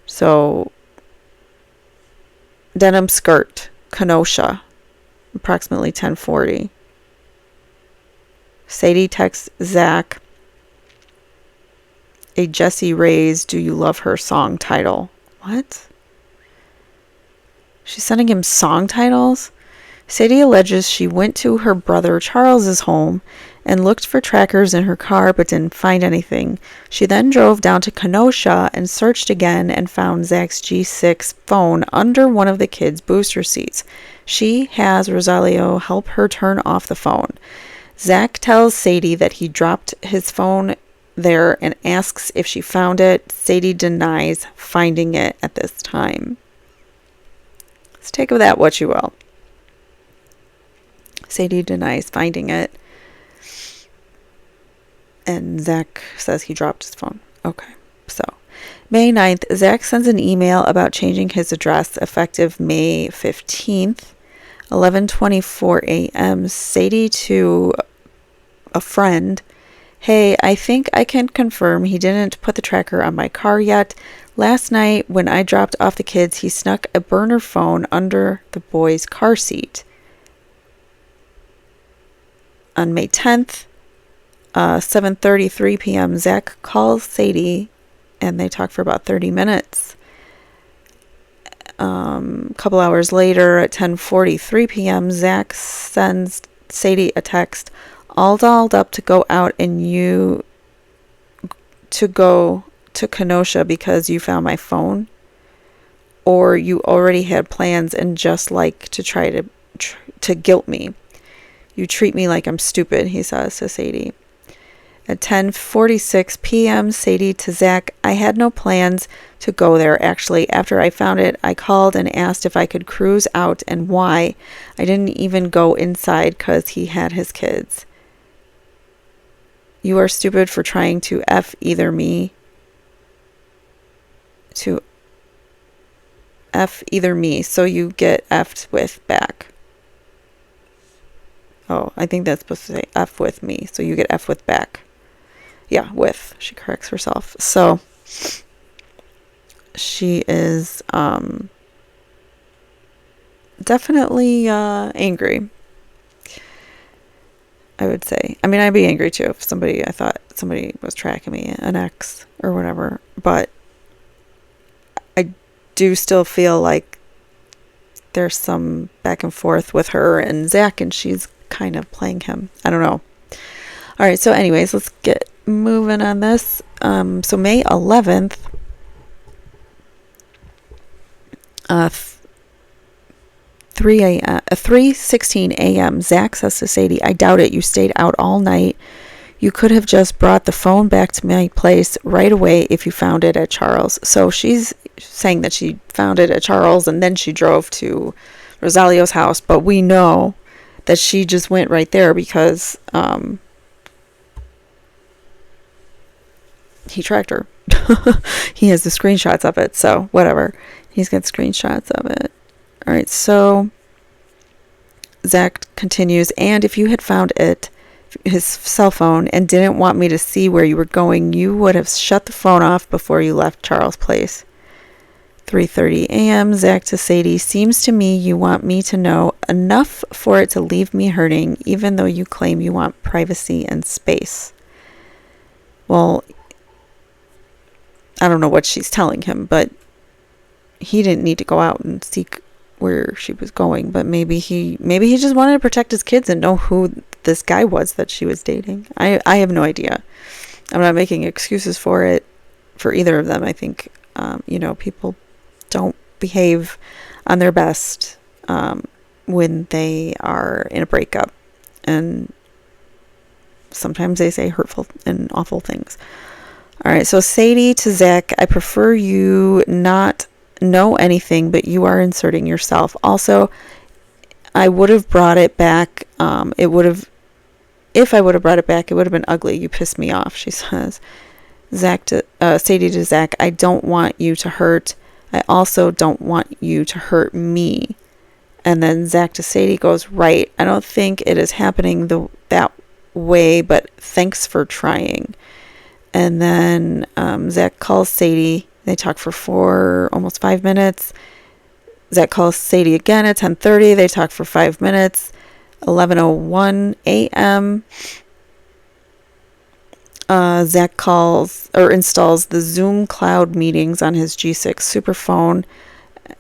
So, denim skirt, Kenosha, approximately 10:40. Sadie texts Zach a Jessie Reyes Do You Love Her song title. What? She's sending him song titles? Sadie alleges she went to her brother Charles's home and looked for trackers in her car but didn't find anything. She then drove down to Kenosha and searched again and found Zach's G6 phone under one of the kids' booster seats. She has Rosalio help her turn off the phone. Zach tells Sadie that he dropped his phone there and asks if she found it. Sadie denies finding it at this time. Let's take of that what you will. Sadie denies finding it. And Zach says he dropped his phone. Okay, so May 9th, Zach sends an email about changing his address effective May 15th, 11:24 a.m. Sadie to a friend, hey, I think I can confirm he didn't put the tracker on my car yet. Last night when I dropped off the kids, he snuck a burner phone under the boy's car seat. On May 10th, 7:33 p.m., Zach calls Sadie and they talk for about 30 minutes. A couple hours later at 10:43 p.m., Zach sends Sadie a text, all dolled up to go out and you to go to Kenosha because you found my phone, or you already had plans and just like to try to guilt me. You treat me like I'm stupid, he says to Sadie. At 10:46 p.m., Sadie to Zach, I had no plans to go there, actually. After I found it, I called and asked if I could cruise out and why. I didn't even go inside because he had his kids. You are stupid for trying to F either me. To F either me, so you get F'd with back. Oh, I think that's supposed to say F with me, so you get F with back. Yeah, with. She corrects herself. So, she is definitely angry, I would say. I mean, I'd be angry too if I thought somebody was tracking me, an ex or whatever. But I do still feel like there's some back and forth with her and Zach, and she's kind of playing him. I don't know. All right, so anyways, let's get moving on this. So May 11th, 3:16 a.m. Zach says to Sadie, I doubt it. You stayed out all night. You could have just brought the phone back to my place right away if you found it at Charles. So she's saying that she found it at Charles and then she drove to Rosalio's house, but we know that she just went right there because he tracked her. He has the screenshots of it, so whatever. He's got screenshots of it. All right, so Zach continues, and if you had found his cell phone, and didn't want me to see where you were going, you would have shut the phone off before you left Charles' place. 3:30 a.m. Zach to Sadie, seems to me you want me to know enough for it to leave me hurting, even though you claim you want privacy and space. Well, I don't know what she's telling him, but he didn't need to go out and seek where she was going, but maybe he just wanted to protect his kids and know who this guy was that she was dating. I have no idea. I'm not making excuses for either of them. I think people don't behave on their best when they are in a breakup. And sometimes they say hurtful and awful things. All right, so Sadie to Zach, I prefer you not know anything, but you are inserting yourself. Also, I would have brought it back. If I would have brought it back, it would have been ugly. You pissed me off, she says. Sadie to Zach, I don't want you to hurt. I also don't want you to hurt me. And then Zach to Sadie goes, right. I don't think it is happening that way, but thanks for trying. And then Zach calls Sadie. They talk for almost 5 minutes. Zach calls Sadie again at 10:30. They talk for 5 minutes. 11:01 a.m. Zach installs the Zoom cloud meetings on his G6 superphone.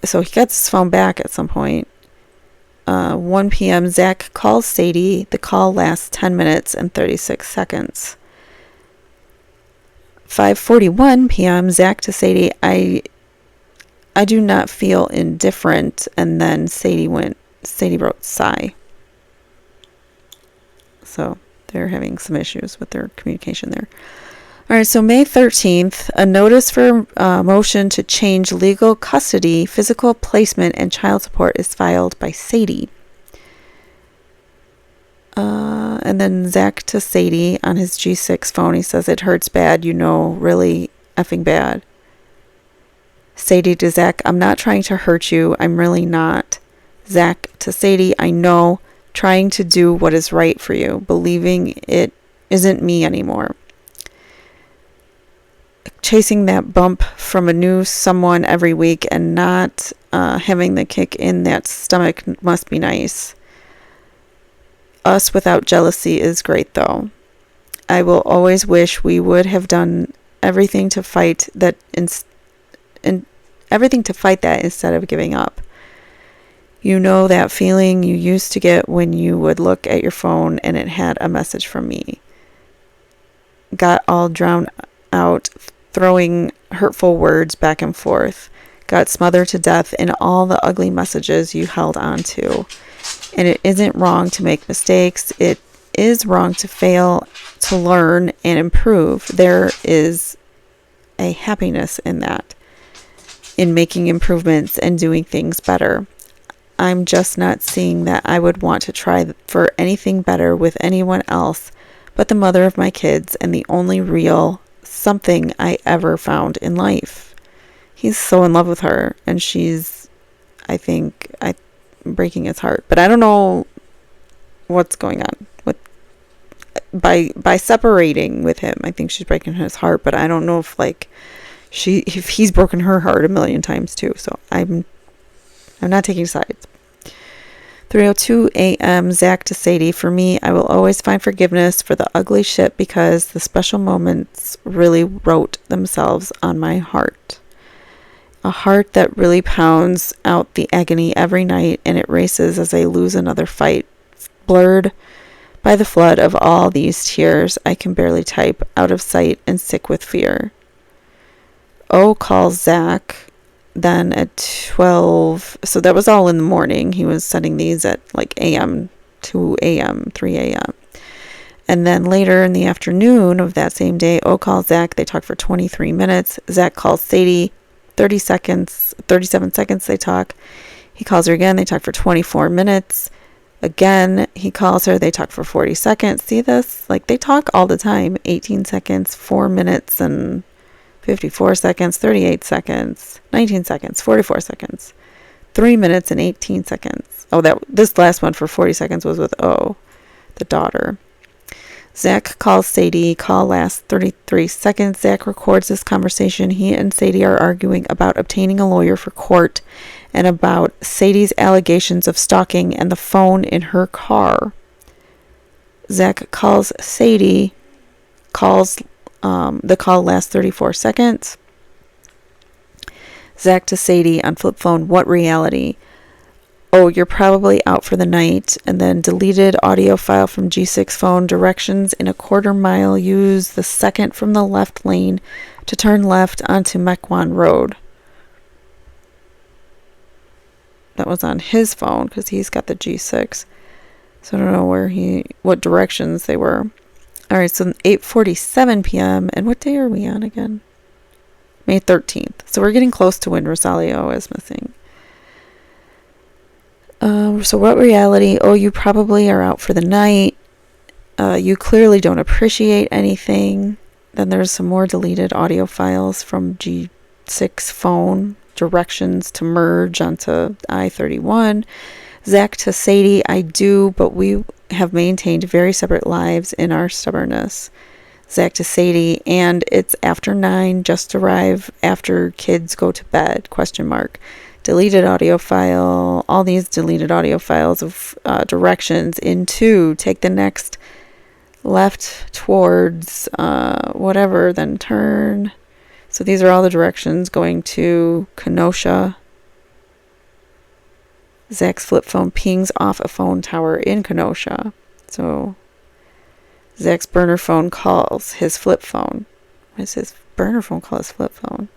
So he gets his phone back at some point. 1 p.m. Zach calls Sadie. The call lasts 10 minutes and 36 seconds. 5:41 p.m. Zach to Sadie, I do not feel indifferent. And then Sadie wrote sigh. So they're having some issues with their communication there. All right, so May 13th, a notice for motion to change legal custody, physical placement, and child support is filed by Sadie. And then Zach to Sadie on his G6 phone, he says, it hurts bad, really effing bad. Sadie to Zach, I'm not trying to hurt you, I'm really not. Zach to Sadie, I know, trying to do what is right for you, believing it isn't me anymore. Chasing that bump from a new someone every week and not having the kick in that stomach must be nice. Us without jealousy is great, though. I will always wish we would have done everything to fight that instead of giving up. You know that feeling you used to get when you would look at your phone and it had a message from me. Got all drowned out, throwing hurtful words back and forth. Got smothered to death in all the ugly messages you held on to. And it isn't wrong to make mistakes. It is wrong to fail, to learn and improve. There is a happiness in that, in making improvements and doing things better. I'm just not seeing that I would want to try for anything better with anyone else but the mother of my kids and the only real something I ever found in life. He's so in love with her, and she's, I think, breaking his heart. But I don't know what's going on with by separating with him. I think she's breaking his heart, but I don't know if he's broken her heart a million times too. So I'm not taking sides. 3:02 a.m. Zach to Sadie, for me, I will always find forgiveness for the ugly shit because the special moments really wrote themselves on my heart. A heart that really pounds out the agony every night, and it races as I lose another fight. Blurred by the flood of all these tears, I can barely type, out of sight and sick with fear. O calls Zach. Then at 12, so that was all in the morning. He was sending these at a.m., 2 a.m., 3 a.m. And then later in the afternoon of that same day, O calls Zach. They talk for 23 minutes. Zach calls Sadie, 37 seconds they talk. He calls her again. They talk for 24 minutes. Again, he calls her. They talk for 40 seconds. See this? They talk all the time. 18 seconds, 4 minutes, and 54 seconds, 38 seconds, 19 seconds, 44 seconds, 3 minutes and 18 seconds. Oh, this last one for 40 seconds was with O, the daughter. Zach calls Sadie. Call lasts 33 seconds. Zach records this conversation. He and Sadie are arguing about obtaining a lawyer for court and about Sadie's allegations of stalking and the phone in her car. Zach calls Sadie. The call lasts 34 seconds. Zach to Sadie on flip phone, what reality? Oh, you're probably out for the night. And then deleted audio file from G6 phone, directions in a quarter mile, use the second from the left lane to turn left onto Mequon Road. was on his phone because he's got the G6. So I don't know what directions they were. All right, so 8:47 p.m. And what day are we on again? May 13th. So we're getting close to when Rosalio is missing. So what reality? Oh, you probably are out for the night. You clearly don't appreciate anything. Then there's some more deleted audio files from G6 phone. Directions to merge onto I-31. Zach to Sadie, I do, but we have maintained very separate lives in our stubbornness. Zach to Sadie, and it's after 9, just arrive after kids go to bed, ? Deleted audio file, all these deleted audio files of directions into take the next left towards whatever, then turn. So these are all the directions going to Kenosha. Zach's flip phone pings off a phone tower in Kenosha. So Zach's burner phone calls his flip phone. Why does his burner phone call his flip phone?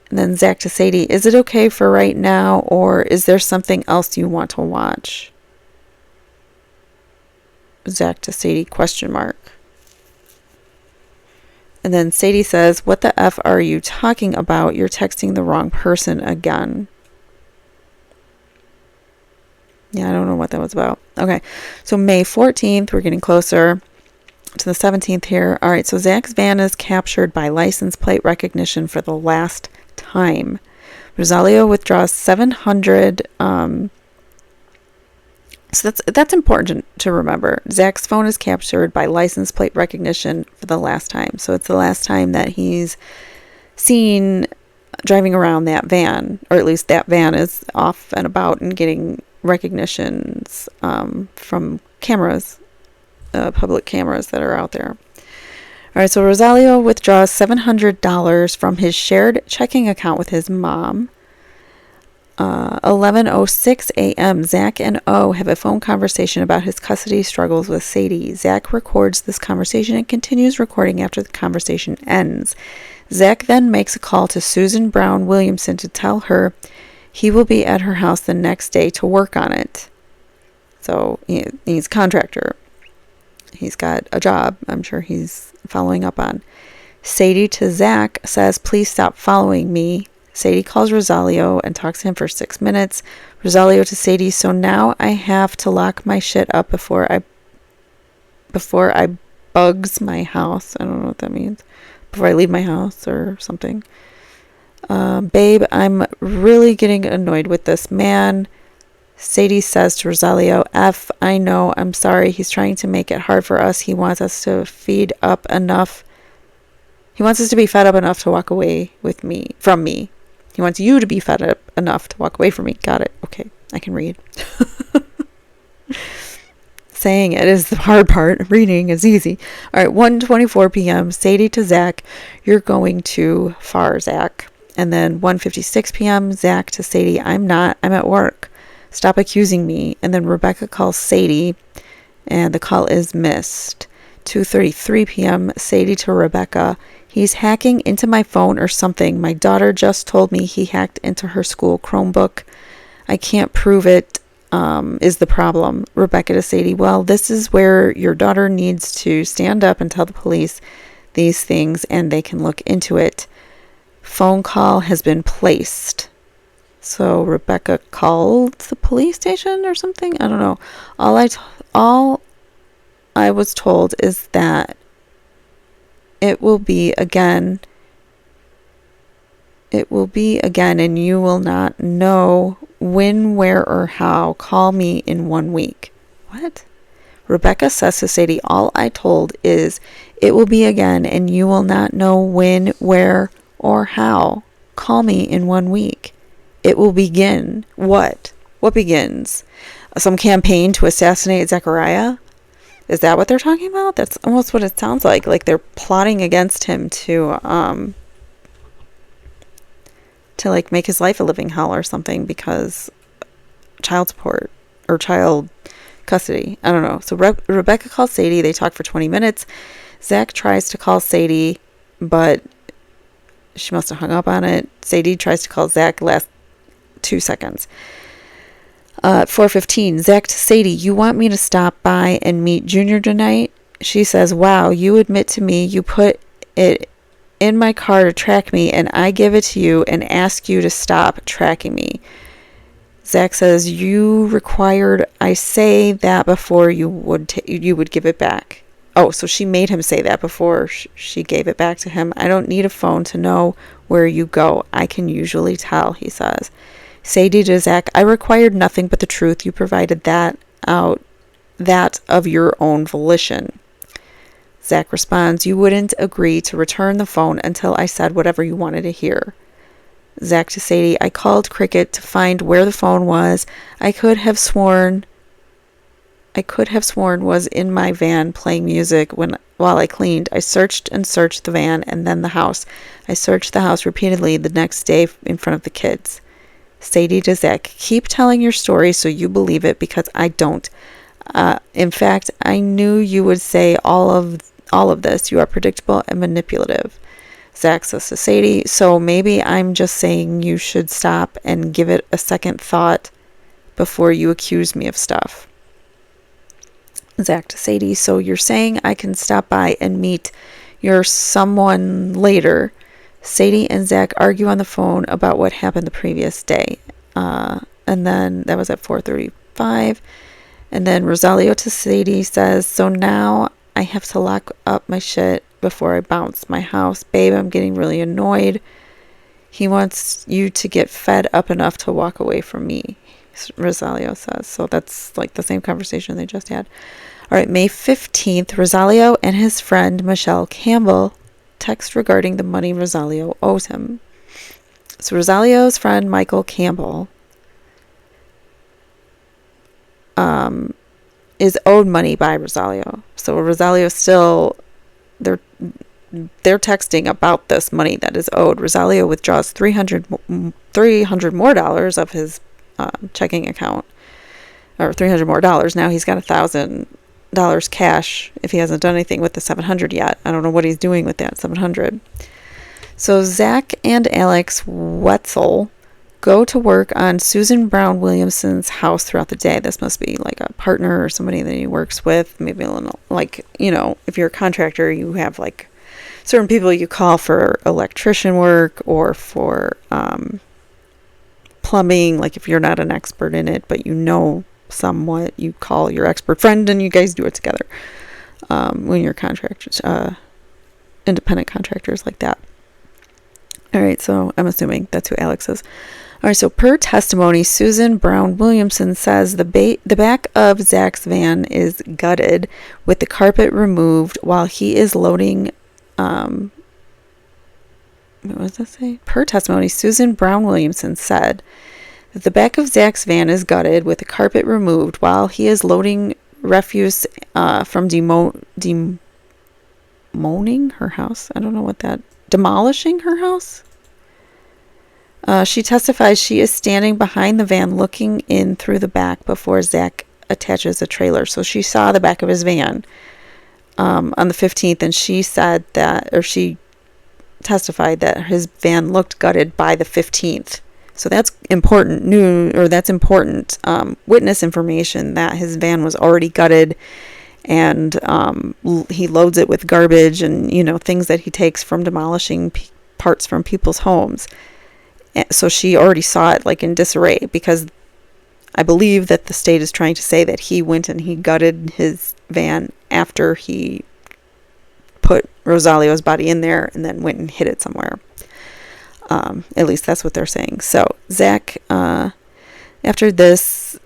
And then Zach to Sadie, is it okay for right now, or is there something else you want to watch? Zach to Sadie, ? And then Sadie says, what the F are you talking about? You're texting the wrong person again. Yeah, I don't know what that was about. Okay, so May 14th, we're getting closer to the 17th here. All right, so Zach's van is captured by license plate recognition for the last time. Rosalio withdraws $700. So that's important to remember. Zach's phone is captured by license plate recognition for the last time. So it's the last time that he's seen driving around that van, or at least that van is off and about and getting recognitions from cameras, public cameras that are out there. All right, so Rosalio withdraws $700 from his shared checking account with his mom. 11:06 a.m. Zach and O have a phone conversation about his custody struggles with Sadie. Zach records this conversation and continues recording after the conversation ends. Zach then makes a call to Susan Brown Williamson to tell her he will be at her house the next day to work on it. So he's a contractor. He's got a job I'm sure he's following up on. Sadie to Zach says, please stop following me. Sadie calls Rosalio and talks to him for 6 minutes. Rosalio to Sadie, so now I have to lock my shit up before I bugs my house. I don't know what that means. Before I leave my house or something. Babe, I'm really getting annoyed with this man. Sadie says to Rosalio, F, I know, I'm sorry. He's trying to make it hard for us. He wants us to feed up enough. He wants us to be fed up enough to walk away from me. He wants you to be fed up enough to walk away from me. Got it. Okay, I can read. Saying it is the hard part. Reading is easy. All right, 1:24 p.m. Sadie to Zach, you're going too far, Zach. And then 1:56 p.m. Zach to Sadie, I'm not. I'm at work. Stop accusing me. And then Rebecca calls Sadie, and the call is missed. 2:33 p.m. Sadie to Rebecca, he's hacking into my phone or something. My daughter just told me he hacked into her school Chromebook. I can't prove it. Is the problem. Rebecca to Sadie, well, this is where your daughter needs to stand up and tell the police these things and they can look into it. Phone call has been placed. So Rebecca called the police station or something? I don't know. All I was told is that it will be again, and you will not know when, where, or how. Call me in 1 week. What? Rebecca says to Sadie, all I told is it will be again, and you will not know when, where, or how. Call me in 1 week. It will begin. What? What begins? Some campaign to assassinate Zachariah? Is that what they're talking about? That's almost what it sounds like. Like they're plotting against him to like make his life a living hell or something because child support or child custody. I don't know. So Rebecca calls Sadie. They talk for 20 minutes. Zach tries to call Sadie, but she must have hung up on it. Sadie tries to call Zach last 2 seconds. 4:15, Zach to Sadie, you want me to stop by and meet Junior tonight? She says, wow, you admit to me you put it in my car to track me, and I give it to you and ask you to stop tracking me. Zach says, you required I say that before you would give it back. Oh, so she made him say that before she gave it back to him. I don't need a phone to know where you go. I can usually tell, he says. Sadie to Zach, I required nothing but the truth. You provided that of your own volition. Zach responds, you wouldn't agree to return the phone until I said whatever you wanted to hear. Zach to Sadie, I called Cricket to find where the phone was. I could have sworn was in my van playing music while I cleaned. I searched the van and then the house. I searched the house repeatedly the next day in front of the kids. Sadie to Zach, keep telling your story so you believe it, because I don't. In fact, I knew you would say all of this. You are predictable and manipulative. Zach says to Sadie, so maybe I'm just saying you should stop and give it a second thought before you accuse me of stuff. Zach to Sadie, so you're saying I can stop by and meet your someone later. Sadie and Zach argue on the phone about what happened the previous day. And then that was at 4:35. And then Rosalio to Sadie says, so now I have to lock up my shit before I bounce my house. Babe, I'm getting really annoyed. He wants you to get fed up enough to walk away from me, Rosalio says. So that's like the same conversation they just had. All right, May 15th, Rosalio and his friend Michelle Campbell text regarding the money Rosalio owes him. So Rosalio's friend Michael Campbell is owed money by Rosalio. So Rosalio still, they're texting about this money that is owed. Rosalio withdraws $300 more of his checking account, or $300 more. Now he's got $1,000 cash if he hasn't done anything with the $700 yet. I don't know what he's doing with that $700. So Zach and Alex Wetzel go to work on Susan Brown Williamson's house throughout the day. This must be like a partner or somebody that he works with. Maybe a little, like, you know, if you're a contractor, you have like certain people you call for electrician work or for plumbing. Like if you're not an expert in it, but you know somewhat, you call your expert friend and you guys do it together when you're contractors, independent contractors like that. All right, so I'm assuming that's who Alex is. All right, so per testimony, Susan Brown Williamson says the back of Zach's van is gutted with the carpet removed while he is loading. What does that say? Per testimony, Susan Brown Williamson said that the back of Zach's van is gutted with the carpet removed while he is loading refuse from demolishing her house. I don't know what that. Demolishing her house? She testifies she is standing behind the van looking in through the back before Zach attaches a trailer. So she saw the back of his van on the 15th, and she said that, or she testified that his van looked gutted by the 15th. So that's important news, or that's important witness information that his van was already gutted, and he loads it with garbage and, you know, things that he takes from demolishing parts from people's homes. So she already saw it like in disarray, because I believe that the state is trying to say that he went and he gutted his van after he put Rosalio's body in there and then went and hid it somewhere. At least that's what they're saying. So Zach, after this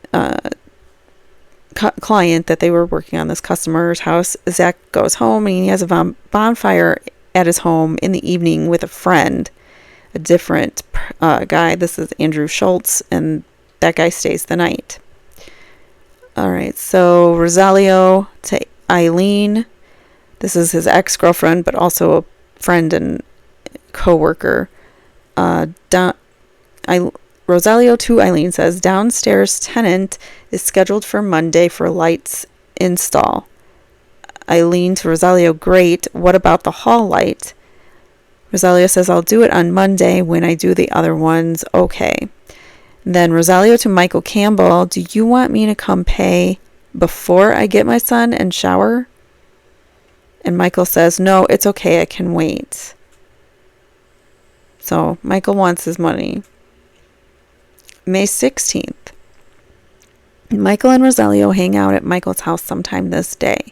client that they were working on, this customer's house, Zach goes home and he has a bonfire at his home in the evening with a friend, a different guy. This is Andrew Schultz, and that guy stays the night. All right, so Rosalio to Eileen. This is his ex-girlfriend, but also a friend and co-worker. Rosalio to Eileen says, downstairs tenant is scheduled for Monday for lights install. Eileen to Rosalio, great. What about the hall light? Rosalio says, I'll do it on Monday when I do the other ones. Okay. Then Rosalio to Michael Campbell, do you want me to come pay before I get my son and shower? And Michael says, no, it's okay, I can wait. So Michael wants his money. May 16th. Michael and Rosalio hang out at Michael's house sometime this day.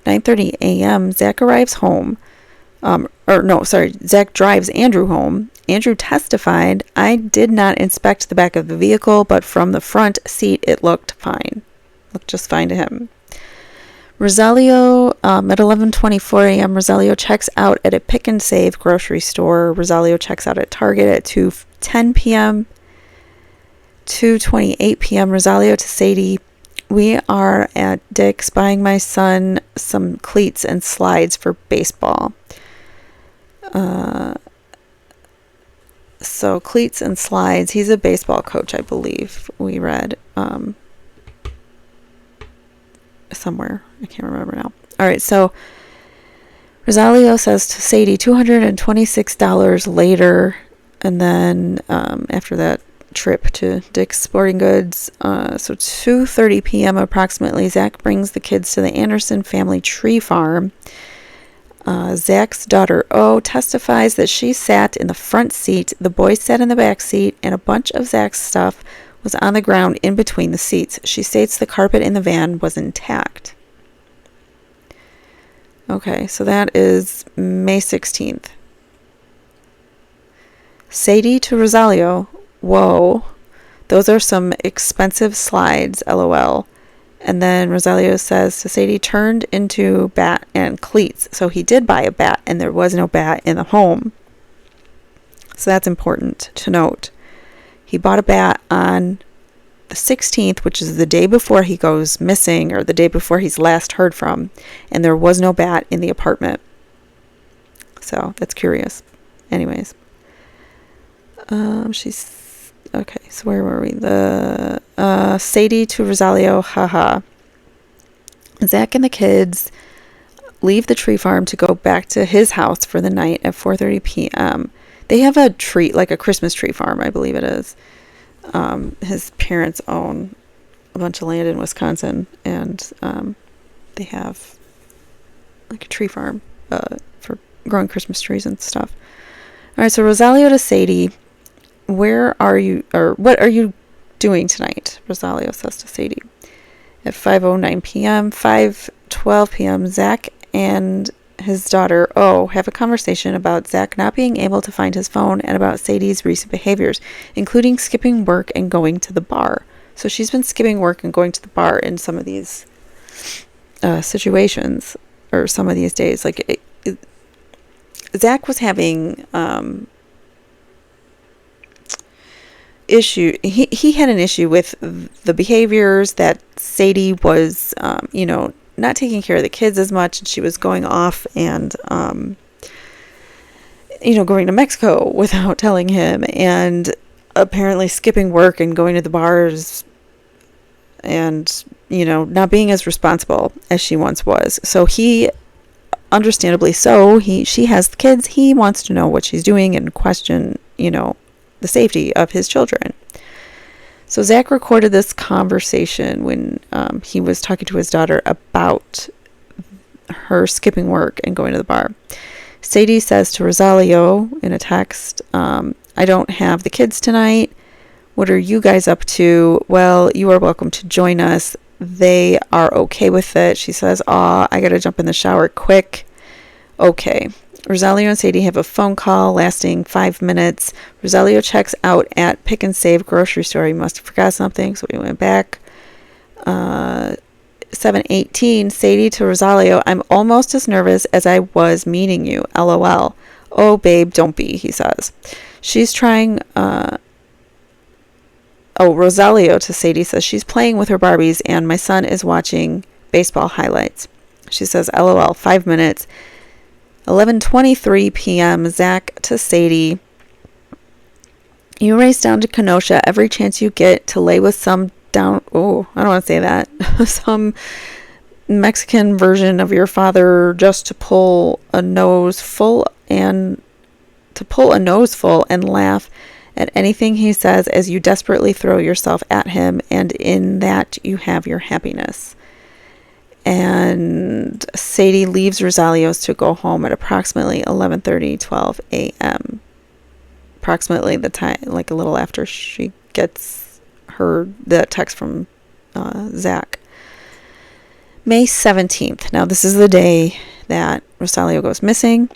9:30 a.m. Zach arrives home. Zach drives Andrew home. Andrew testified, I did not inspect the back of the vehicle, but from the front seat it looked fine. Looked just fine to him. Rosalio, at 11:24 a.m., Rosalio checks out at a Pick and Save grocery store. Rosalio checks out at Target at 2:10 p.m. 2:28 p.m. Rosalio to Sadie, we are at Dick's buying my son some cleats and slides for baseball. So cleats and slides, he's a baseball coach, I believe we read somewhere. I can't remember now. All right, so Rosalio says to Sadie, $226 later, and then after that trip to Dick's Sporting Goods, so 2:30 p.m. approximately, Zach brings the kids to the Anderson family tree farm. Zach's daughter O testifies that she sat in the front seat, the boys sat in the back seat, and a bunch of Zach's stuff was on the ground in between the seats. She states the carpet in the van was intact. Okay, so that is May 16th. Sadie to Rosalio, whoa, those are some expensive slides, LOL. And then Rosalio says to Sadie, turned into bat and cleats. So he did buy a bat, and there was no bat in the home. So that's important to note. He bought a bat on the 16th, which is the day before he goes missing, or the day before he's last heard from, and there was no bat in the apartment. So that's curious. Anyways. Okay, so where were we? The Sadie to Rosalio, haha. Zach and the kids leave the tree farm to go back to his house for the night at 4:30 p.m. They have a tree, like a Christmas tree farm, I believe it is. His parents own a bunch of land in Wisconsin, and they have like a tree farm for growing Christmas trees and stuff. All right, so Rosalio to Sadie, where are you, or what are you doing tonight? Rosalio says to Sadie. At 5:09 p.m., 5:12 p.m., Zach and his daughter O have a conversation about Zach not being able to find his phone and about Sadie's recent behaviors, including skipping work and going to the bar. So she's been skipping work and going to the bar in some of these situations, or some of these days. Like Zach was having he had an issue with the behaviors that Sadie was not taking care of the kids as much, and she was going off and going to Mexico without telling him, and apparently skipping work and going to the bars, and not being as responsible as she once was. So he, understandably so, she has the kids, he wants to know what she's doing and question the safety of his children. So Zach recorded this conversation when he was talking to his daughter about her skipping work and going to the bar. Sadie says to Rosalio in a text, I don't have the kids tonight. What are you guys up to? Well, you are welcome to join us. They are okay with it. She says, I gotta jump in the shower quick. Okay. Rosalio and Sadie have a phone call lasting 5 minutes. Rosalio checks out at Pick and Save grocery store. He must have forgot something, so he went back. 7:18, Sadie to Rosalio, I'm almost as nervous as I was meeting you. LOL. Oh, babe, don't be, he says. She's trying... Rosalio to Sadie says she's playing with her Barbies and my son is watching baseball highlights. She says, LOL, 5 minutes. 11:23 p.m. Zach to Sadie. You race down to Kenosha every chance you get to lay with some I don't want to say that. Some Mexican version of your father just to pull a nose full and laugh at anything he says as you desperately throw yourself at him, and in that you have your happiness. And Sadie leaves Rosalio's to go home at approximately 11:30, 12 a.m. Approximately the time, like a little after she gets the text from Zach. May 17th. Now, this is the day that Rosalio goes missing.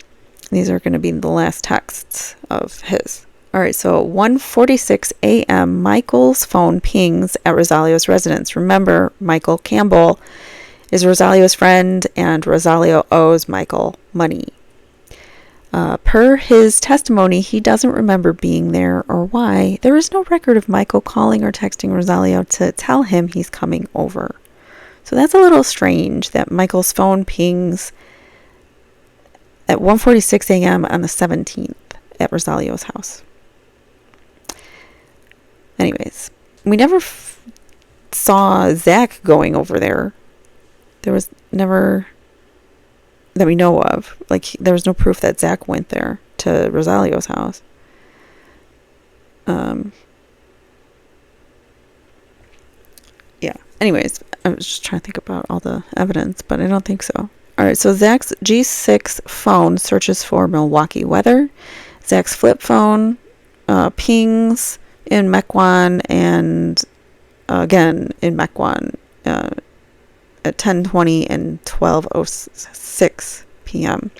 These are going to be the last texts of his. All right, so 1:46 a.m., Michael's phone pings at Rosalio's residence. Remember, Michael Campbell is Rosalio's friend, and Rosalio owes Michael money. Per his testimony, he doesn't remember being there or why. There is no record of Michael calling or texting Rosalio to tell him he's coming over. So that's a little strange that Michael's phone pings at 1:46 a.m. on the 17th at Rosalio's house. Anyways, we never saw Zach going over there. There was never, that we know of, like, there was no proof that Zach went there to Rosalio's house. Yeah. Anyways, I was just trying to think about all the evidence, but I don't think so. All right, so Zach's G6 phone searches for Milwaukee weather. Zach's flip phone pings in Mequon, and again in Mequon at 10:20 and 12:06 p.m.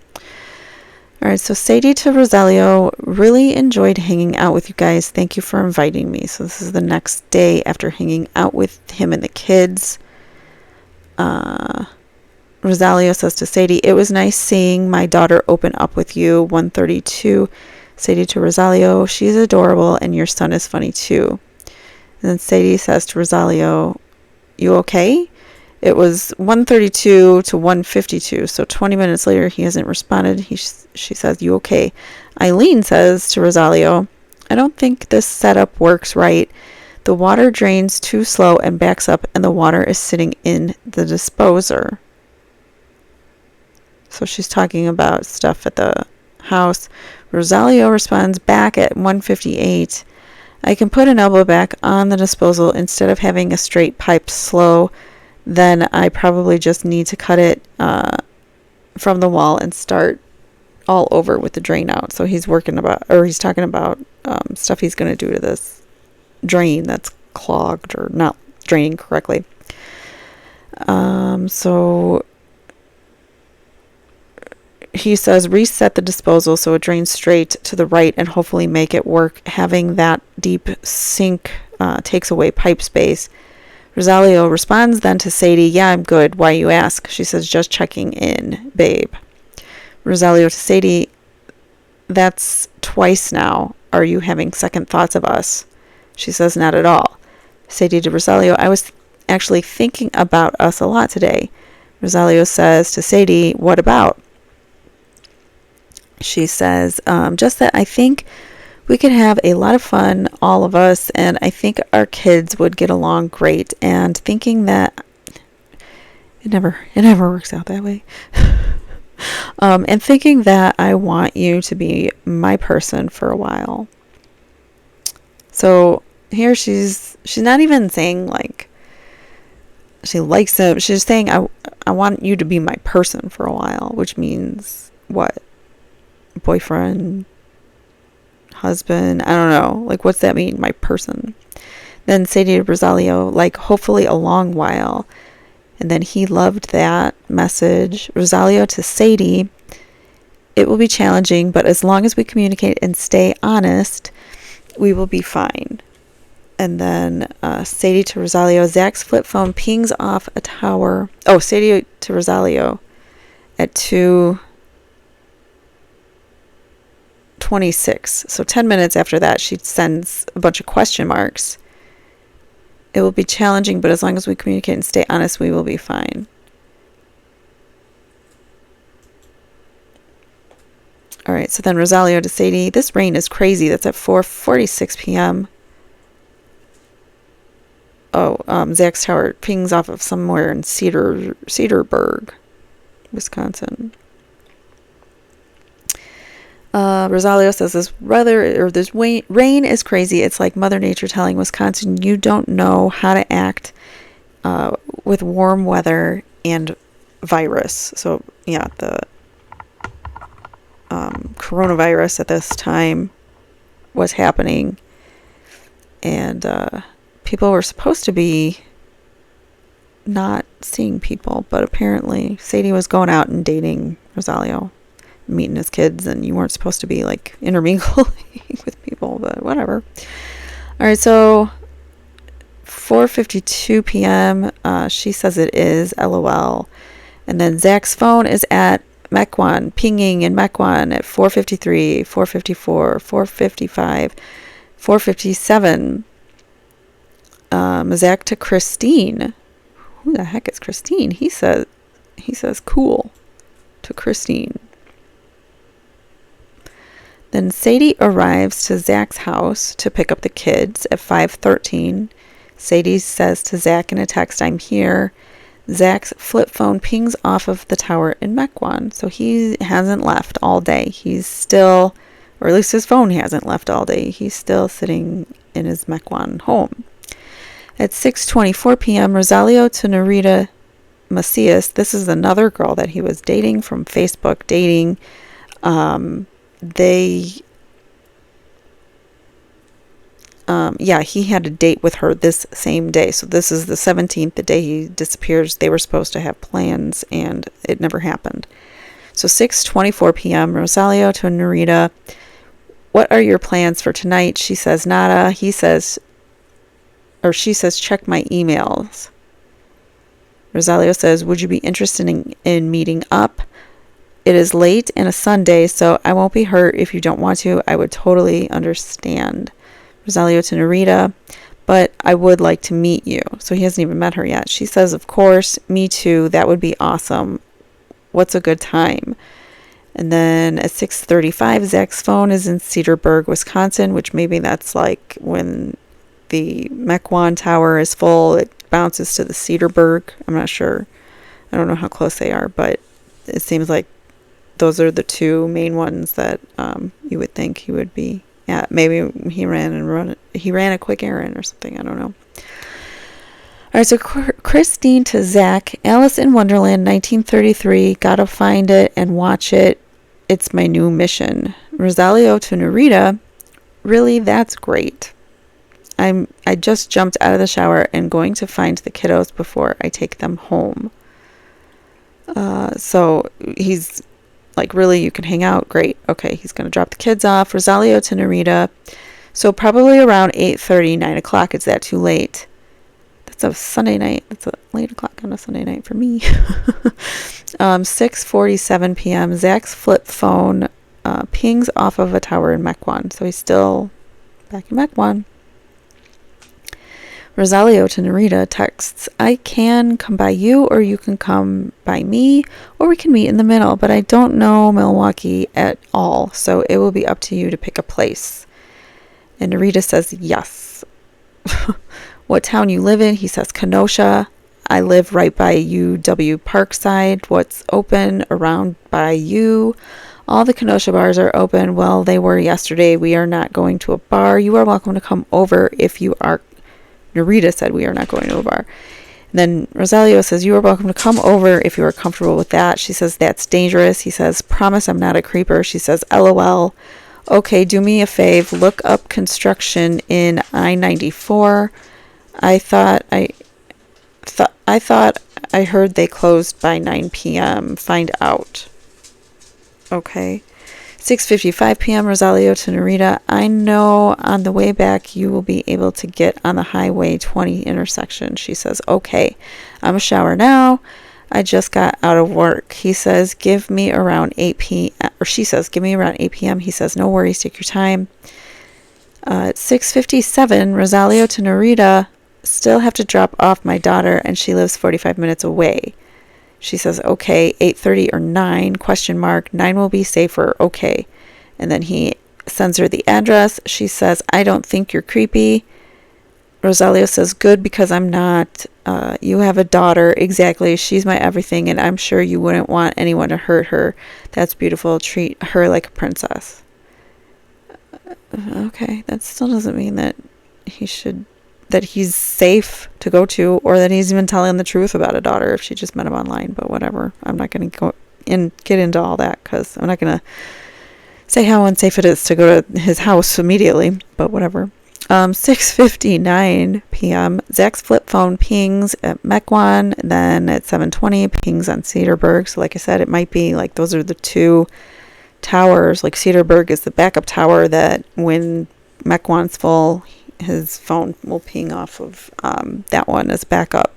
All right, so Sadie to Rosalio, really enjoyed hanging out with you guys. Thank you for inviting me. So this is the next day after hanging out with him and the kids. Rosalio says to Sadie, it was nice seeing my daughter open up with you. 1:32. Sadie to Rosalio, she's adorable and your son is funny too. And then Sadie says to Rosalio, you okay? It was 1:32 to 1:52, so 20 minutes later he hasn't responded. She says, you okay? Eileen says to Rosalio, I don't think this setup works right. The water drains too slow and backs up, and the water is sitting in the disposer. So she's talking about stuff at the house. Rosalio responds back at 1:58. I can put an elbow back on the disposal instead of having a straight pipe slow. Then I probably just need to cut it from the wall and start all over with the drain out. So he's talking about stuff he's going to do to this drain that's clogged or not draining correctly. So he says reset the disposal so it drains straight to the right and hopefully make it work. Having that deep sink takes away pipe space. Rosalio responds then to Sadie, yeah, I'm good. Why you ask? She says, just checking in, babe. Rosalio to Sadie, that's twice now. Are you having second thoughts of us? She says, not at all. Sadie to Rosalio, I was actually thinking about us a lot today. Rosalio says to Sadie, what about? She says, just that I think we could have a lot of fun, all of us, and I think our kids would get along great. And thinking that it never works out that way. And thinking that I want you to be my person for a while. So here she's not even saying like she likes him. She's saying I want you to be my person for a while, which means what? Boyfriend, husband, I don't know. Like, what's that mean? My person. Then Sadie to Rosalio, like, hopefully a long while. And then he loved that message. Rosalio to Sadie, it will be challenging, but as long as we communicate and stay honest, we will be fine. And then Sadie to Rosalio, Zach's flip phone pings off a tower. Oh, Sadie to Rosalio at 2:26. So 10 minutes after that, she sends a bunch of question marks. It will be challenging, but as long as we communicate and stay honest, we will be fine. All right, so then Rosalio to Sadie, this rain is crazy. That's at 4:46 p.m. Oh, Zach's tower pings off of somewhere in Cedarburg, Wisconsin. Rosalio says this rain is crazy. It's like Mother Nature telling Wisconsin you don't know how to act with warm weather and virus. So yeah, the coronavirus at this time was happening, and people were supposed to be not seeing people, but apparently Sadie was going out and dating Rosalio, meeting his kids, and you weren't supposed to be like intermingling with people, but whatever. All right, so 4:52 p.m. She says it is, LOL. And then Zach's phone is at Mequon, pinging in Mequon at 4:53, 4:54, 4:55, 4:57. Zach to Christine. Who the heck is Christine? He says cool to Christine. Then Sadie arrives to Zach's house to pick up the kids at 5:13. Sadie says to Zach in a text, I'm here. Zach's flip phone pings off of the tower in Mequon. So he hasn't left all day. He's still, or at least his phone hasn't left all day. He's still sitting in his Mequon home. At 6:24 p.m., Rosalio to Narita Macias. This is another girl that he was dating from Facebook dating. He had a date with her this same day. So this is the 17th, the day he disappears. They were supposed to have plans, and it never happened. So 6:24 p.m., Rosalio to Narita. What are your plans for tonight? She says, nada. She says, check my emails. Rosalio says, would you be interested in meeting up? It is late and a Sunday, so I won't be hurt if you don't want to. I would totally understand. Rosalio to Narita, but I would like to meet you. So he hasn't even met her yet. She says, of course, me too. That would be awesome. What's a good time? And then at 6:35, Zach's phone is in Cedarburg, Wisconsin, which maybe that's like when the Mequon Tower is full, it bounces to the Cedarburg. I'm not sure. I don't know how close they are, but it seems like those are the two main ones that you would think he would be at. Maybe he ran a quick errand or something. I don't know. All right, so Christine to Zach. Alice in Wonderland, 1933. Gotta find it and watch it. It's my new mission. Rosalio to Narita. Really, that's great. I just jumped out of the shower and going to find the kiddos before I take them home. So he's like, really, you can hang out? Great. Okay, he's going to drop the kids off. Rosalio to Narita. So probably around 8:30, 9 o'clock. Is that too late? That's a Sunday night. That's a late o'clock on a Sunday night for me. 6:47 p.m. Zach's flip phone pings off of a tower in Mequon. So he's still back in Mequon. Rosalio to Narita texts, I can come by you, or you can come by me, or we can meet in the middle, but I don't know Milwaukee at all, so it will be up to you to pick a place. And Narita says, yes. What town you live in? He says, Kenosha. I live right by UW Parkside. What's open around by you? All the Kenosha bars are open. Well, they were yesterday. We are not going to a bar. You are welcome to come over if you are. Narita said, we are not going to a bar. And then Rosalio says, you are welcome to come over if you are comfortable with that. She says, that's dangerous. He says, promise I'm not a creeper. She says, LOL. Okay, do me a fave. Look up construction in I-94. I thought I heard they closed by 9 p.m. Find out. Okay. 6:55 p.m. Rosalio to Narita. I know on the way back you will be able to get on the Highway 20 intersection. She says, okay. I'm a shower now. I just got out of work. He says, give me around 8 p.m. Or she says, give me around 8 p.m. He says, no worries. Take your time. At 6:57, Rosalio to Narita. Still have to drop off my daughter, and she lives 45 minutes away. She says, okay, 8:30 or 9, question mark. 9 will be safer. Okay. And then he sends her the address. She says, I don't think you're creepy. Rosalio says, good, because I'm not. You have a daughter. Exactly. She's my everything, and I'm sure you wouldn't want anyone to hurt her. That's beautiful. Treat her like a princess. Okay, that still doesn't mean that he's safe to go to, or that he's even telling the truth about a daughter if she just met him online. But whatever. I'm not going to get into all that, because I'm not going to say how unsafe it is to go to his house immediately. But whatever. 6:59 p.m. Zach's flip phone pings at Mequon, and then at 7:20 pings on Cedarburg. So like I said, it might be like those are the two towers. Like Cedarburg is the backup tower that when Mequon's full, his phone will ping off of that one as backup.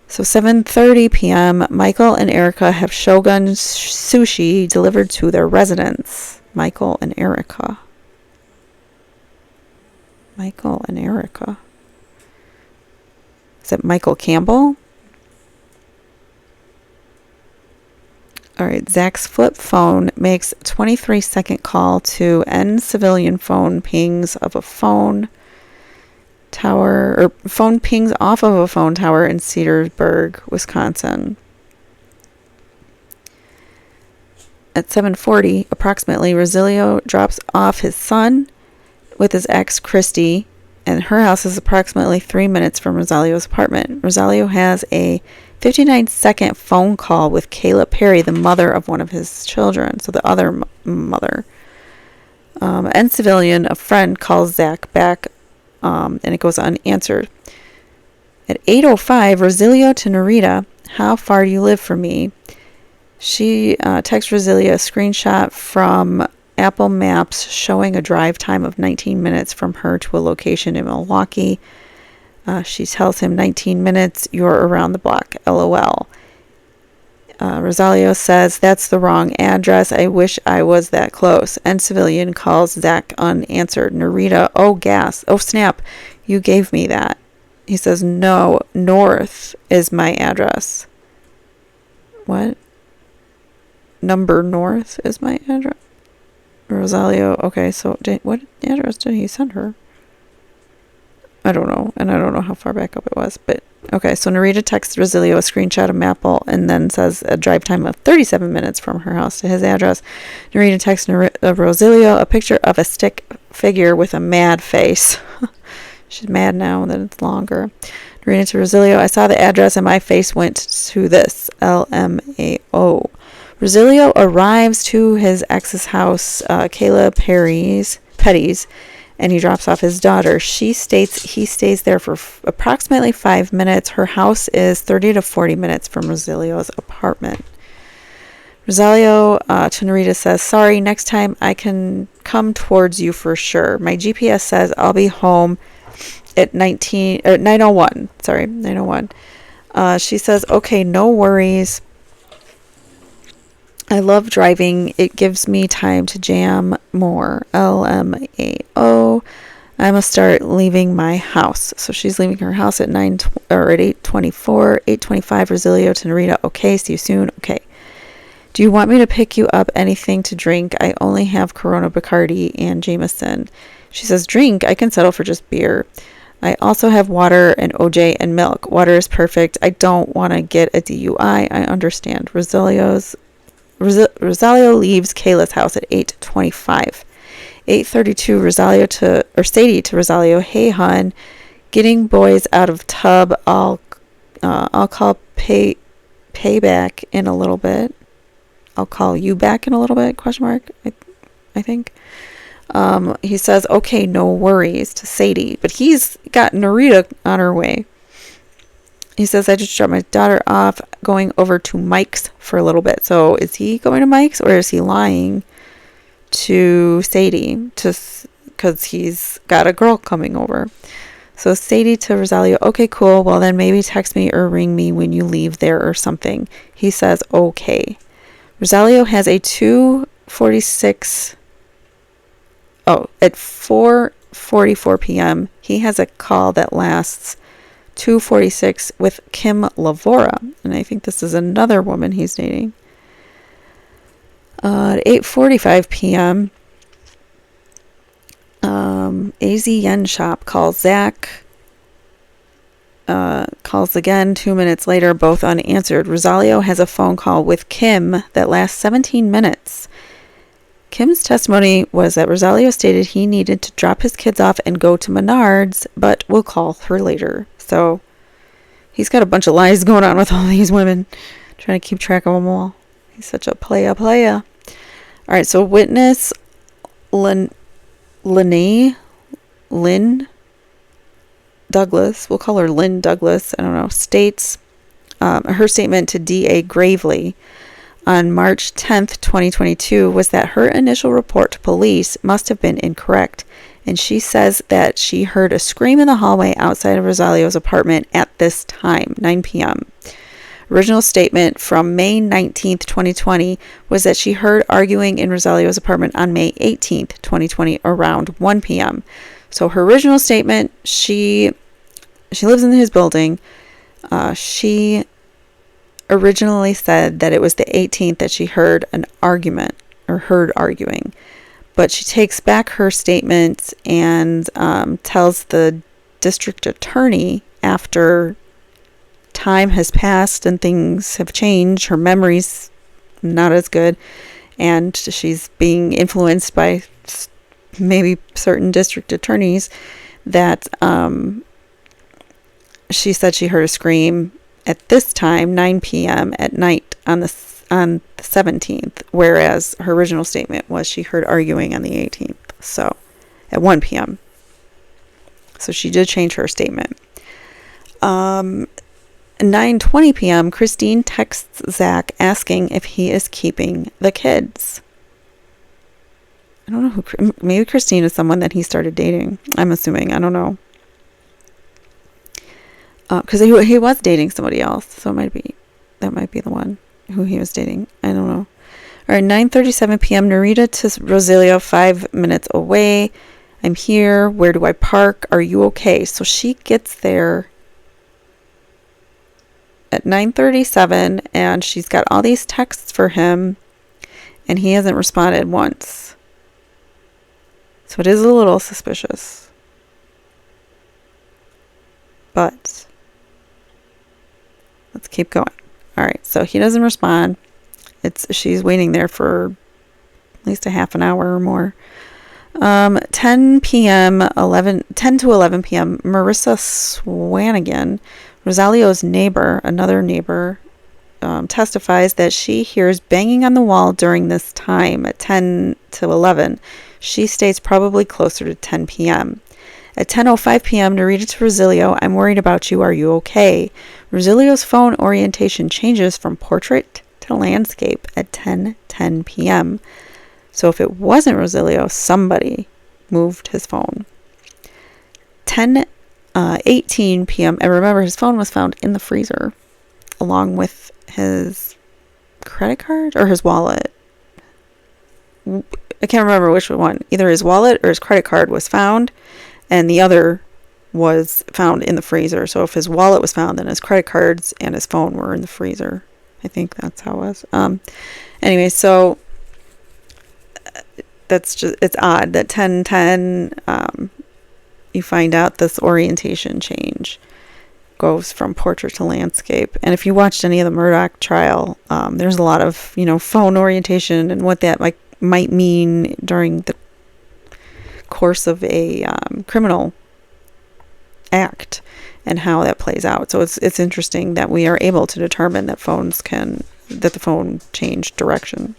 So 7:30 p.m. Michael and Erica have Shogun sushi delivered to their residence. Michael and Erica. Is it Michael Campbell? Alright, Zach's flip phone makes a 23-second call to end civilian phone pings of a phone tower, or phone pings off of a phone tower in Cedarburg, Wisconsin. At 7:40, approximately, Rosalio drops off his son with his ex, Christy, and her house is approximately 3 minutes from Rosalio's apartment. Rosalio has a 59-second phone call with Kayla Perry, the mother of one of his children, so the other mother. And civilian, a friend, calls Zach back, and it goes unanswered. At 8:05, Rosalio to Narita, how far do you live from me? She texts Rosalio a screenshot from Apple Maps showing a drive time of 19 minutes from her to a location in Milwaukee. She tells him 19 minutes, you're around the block, LOL. Rosalio says, that's the wrong address. I wish I was that close. And civilian calls Zach unanswered. Narita, oh gas, oh snap, you gave me that. He says, no, north is my address. What? Number north is my address? Rosalio, okay, so what address did he send her? I don't know, and I don't know how far back up it was, but okay, so Narita texts Rosalio a screenshot of Maple and then says a drive time of 37 minutes from her house to his address. Narita texts Rosalio a picture of a stick figure with a mad face. She's mad now that it's longer. Narita to Rosalio, I saw the address and my face went to this, LMAO. Rosalio arrives to his ex's house, Kayla Petty's, and he drops off his daughter. She states he stays there for approximately 5 minutes. Her house is 30 to 40 minutes from Rosalio's apartment. Rosalio to Narita says, sorry, next time I can come towards you for sure. My GPS says I'll be home at 9:01. Sorry, 9:01. She says, okay, no worries. I love driving. It gives me time to jam more. LMAO. I must start leaving my house. So she's leaving her house at 8:24. 8:25. Rosalio to Narita. Okay, see you soon. Okay. Do you want me to pick you up anything to drink? I only have Corona Bacardi and Jameson. She says, drink? I can settle for just beer. I also have water and OJ and milk. Water is perfect. I don't want to get a DUI. I understand. Rosalio leaves Kayla's house at 8:25. 8:32, Sadie to Rosalio, hey hon, getting boys out of tub. I'll call payback in a little bit. I'll call you back in a little bit, question mark, I think. He says, okay, no worries to Sadie, but he's got Narita on her way. He says, I just dropped my daughter off, going over to Mike's for a little bit. So is he going to Mike's, or is he lying to Sadie because he's got a girl coming over? So Sadie to Rosalio, okay, cool. Well, then maybe text me or ring me when you leave there or something. He says, okay. Rosalio has a 2:46. At 4:44 p.m., he has a call that lasts 2:46 with Kim Lavora, and I think this is another woman he's dating. At 8:45 p.m., AZ Yen Shop calls Zach. Calls again 2 minutes later, both unanswered. Rosalio has a phone call with Kim that lasts 17 minutes. Kim's testimony was that Rosalio stated he needed to drop his kids off and go to Menards, but will call her later. So he's got a bunch of lies going on with all these women, trying to keep track of them all. He's such a playa. All right, so witness Lynn Douglas, we'll call her Lynn Douglas, I don't know, states her statement to DA Gravely on March 10th, 2022 was that her initial report to police must have been incorrect, and she says that she heard a scream in the hallway outside of Rosalio's apartment at this time, 9 p.m. Original statement from May 19th, 2020 was that she heard arguing in Rosalio's apartment on May 18th, 2020 around 1 p.m. So her original statement, she lives in his building. She originally said that it was the 18th that she heard an argument or heard arguing. But she takes back her statement and tells the district attorney after time has passed and things have changed, her memory's not as good, and she's being influenced by maybe certain district attorneys, that she said she heard a scream at this time, 9 p.m. at night on the 17th, whereas her original statement was she heard arguing on the 18th, so at 1 p.m. So she did change her statement. 9:20 p.m., Christine texts Zach asking if he is keeping the kids. I don't know who, maybe Christine is someone that he started dating. I'm assuming. I don't know. Because he was dating somebody else, so that might be the one who he was dating. I don't know. All right, 9:37 p.m. Narita to Rosalio, 5 minutes away. I'm here. Where do I park? Are you okay? So she gets there at 9:37, and she's got all these texts for him, and he hasn't responded once. So it is a little suspicious. But let's keep going. All right, so he doesn't respond. She's waiting there for at least a half an hour or more. 10 to 11 p.m., Marissa Swanigan, Rosalio's neighbor, another neighbor, testifies that she hears banging on the wall during this time at 10 to 11. She states probably closer to 10 p.m. At 10:05 p.m., Narita to Rosalio, I'm worried about you. Are you okay? Rosalio's phone orientation changes from portrait to landscape at 10:10 p.m. So if it wasn't Rosalio, somebody moved his phone. 10:18 p.m. And remember, his phone was found in the freezer along with his credit card or his wallet. I can't remember which one. Either his wallet or his credit card was found, and the other was found in the freezer. So if his wallet was found, then his credit cards and his phone were in the freezer. I think that's how it was. Anyway, so that's just, it's odd that 10:10, you find out this orientation change goes from portrait to landscape. And if you watched any of the Murdoch trial, there's a lot of, phone orientation and what that might mean during the course of a criminal act and how that plays out. So it's interesting that we are able to determine that the phone changed direction.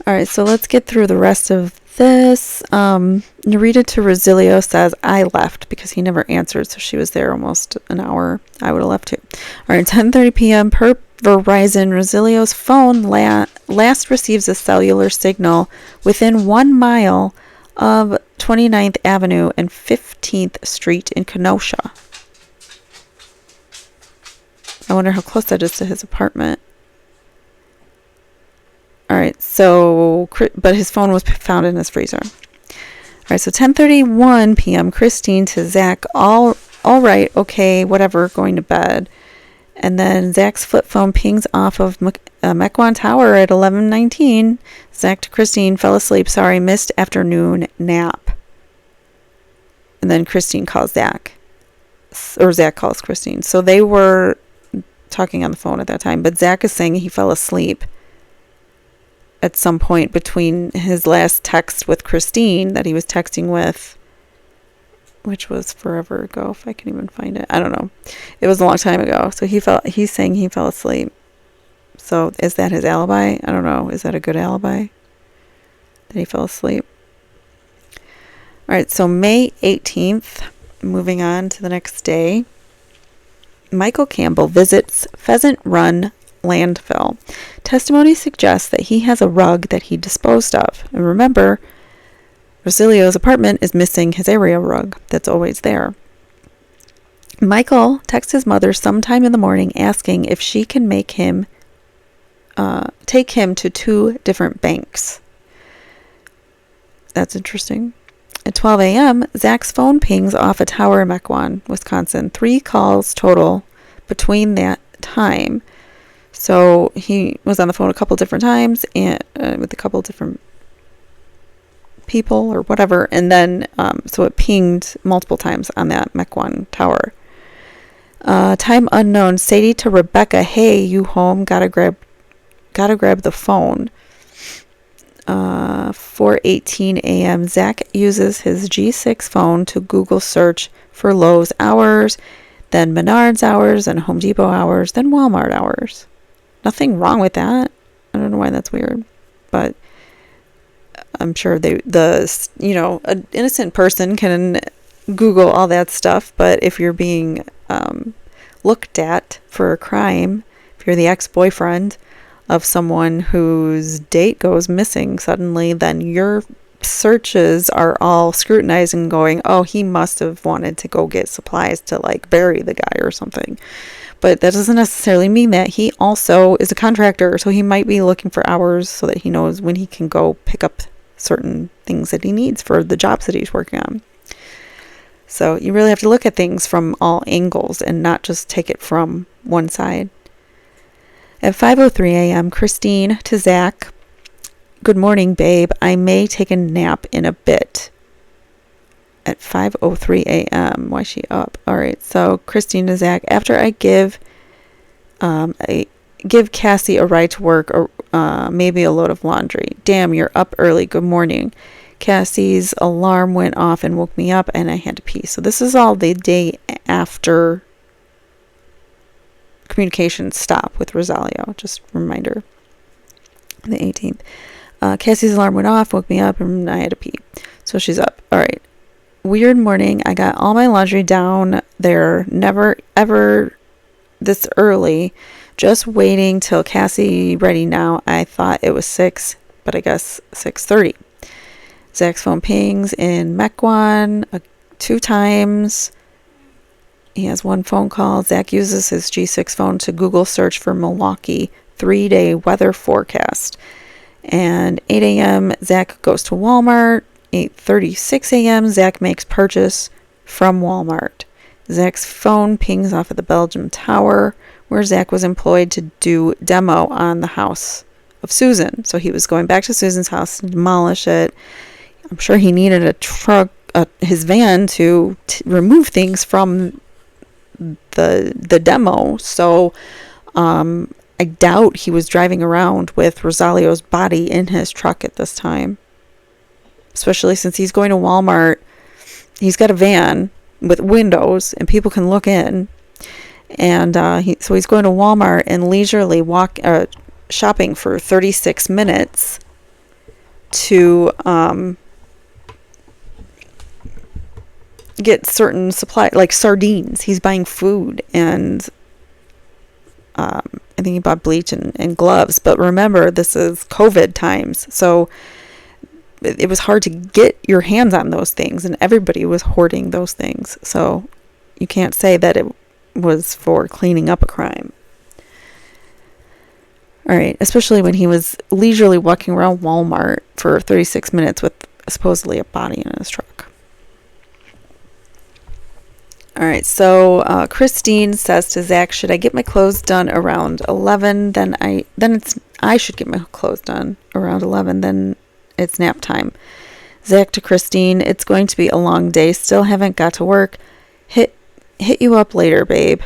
All right, so let's get through the rest of this. Narita to Rosalio says, I left, because he never answered, so she was there almost an hour. I would have left too. All right, 10:30 p.m. per Verizon, Rosalio's phone last receives a cellular signal within 1 mile of 29th Avenue and 15th Street in Kenosha. I wonder how close that is to his apartment. All right, so, but his phone was found in his freezer. All right, so 10:31 p.m., Christine to Zach, all right, okay, whatever, going to bed. And then Zach's flip phone pings off of Mequon Tower at 11:19. Zach to Christine, fell asleep. Sorry, missed afternoon nap. And then Christine calls Zach. Or Zach calls Christine. So they were talking on the phone at that time. But Zach is saying he fell asleep at some point between his last text with Christine that he was texting with, which was forever ago, if I can even find it. I don't know. It was a long time ago. So he's saying he fell asleep. So is that his alibi? I don't know. Is that a good alibi? That he fell asleep? All right, so May 18th, moving on to the next day. Michael Campbell visits Pheasant Run landfill. Testimony suggests that he has a rug that he disposed of. And remember, Rosalio's apartment is missing his area rug that's always there. Michael texts his mother sometime in the morning asking if she can make him take him to 2 different banks. That's interesting. At 12 a.m., Zach's phone pings off a tower in Mequon, Wisconsin. 3 calls total between that time. So he was on the phone a couple different times and with a couple different people or whatever. And then, so it pinged multiple times on that Mequon tower. Time unknown. Sadie to Rebecca, hey, you home? Gotta grab the phone. 4:18 a.m. Zach uses his G6 phone to Google search for Lowe's hours, then Menards hours, and Home Depot hours, then Walmart hours. Nothing wrong with that. I don't know why that's weird, but I'm sure an innocent person can Google all that stuff. But if you're being looked at for a crime, if you're the ex-boyfriend of someone whose date goes missing suddenly, then your searches are all scrutinized and going, oh, he must have wanted to go get supplies to bury the guy or something. But that doesn't necessarily mean that. He also is a contractor, so he might be looking for hours so that he knows when he can go pick up certain things that he needs for the jobs that he's working on. So you really have to look at things from all angles and not just take it from one side. At 5:03 a.m., Christine to Zach, good morning, babe. I may take a nap in a bit. At 5:03 a.m. Why is she up? All right, so Christine to Zach, after I give Cassie a ride to work or maybe a load of laundry. Damn, you're up early. Good morning. Cassie's alarm went off and woke me up and I had to pee. So this is all the day after communication stop with Rosalio. Just a reminder. The 18th. Cassie's alarm went off, woke me up, and I had to pee. So she's up. All right. Weird morning. I got all my laundry down there. Never, ever this early. Just waiting till Cassie ready now. I thought it was 6, but I guess 6:30. Zach's phone pings in Mequon 2 times. He has 1 phone call. Zach uses his G6 phone to Google search for Milwaukee 3-day weather forecast. And 8 a.m., Zach goes to Walmart. 8:36 a.m., Zach makes purchase from Walmart. Zach's phone pings off at the Belgium Tower, where Zach was employed to do demo on the house of Susan. So he was going back to Susan's house to demolish it. I'm sure he needed a truck, his van to remove things from the demo. So I doubt he was driving around with Rosalio's body in his truck at this time. Especially since he's going to Walmart. He's got a van with windows and people can look in. And so he's going to Walmart and leisurely shopping for 36 minutes to get certain supply, like sardines. He's buying food and I think he bought bleach and gloves. But remember, this is COVID times. So it was hard to get your hands on those things and everybody was hoarding those things. So you can't say that it was for cleaning up a crime. All right, especially when he was leisurely walking around Walmart for 36 minutes with supposedly a body in his truck. All right, so Christine says to Zach, "Should I get my clothes done around 11? I should get my clothes done around 11. Then it's nap time." Zach to Christine, "It's going to be a long day. Still haven't got to work. Hit you up later, babe."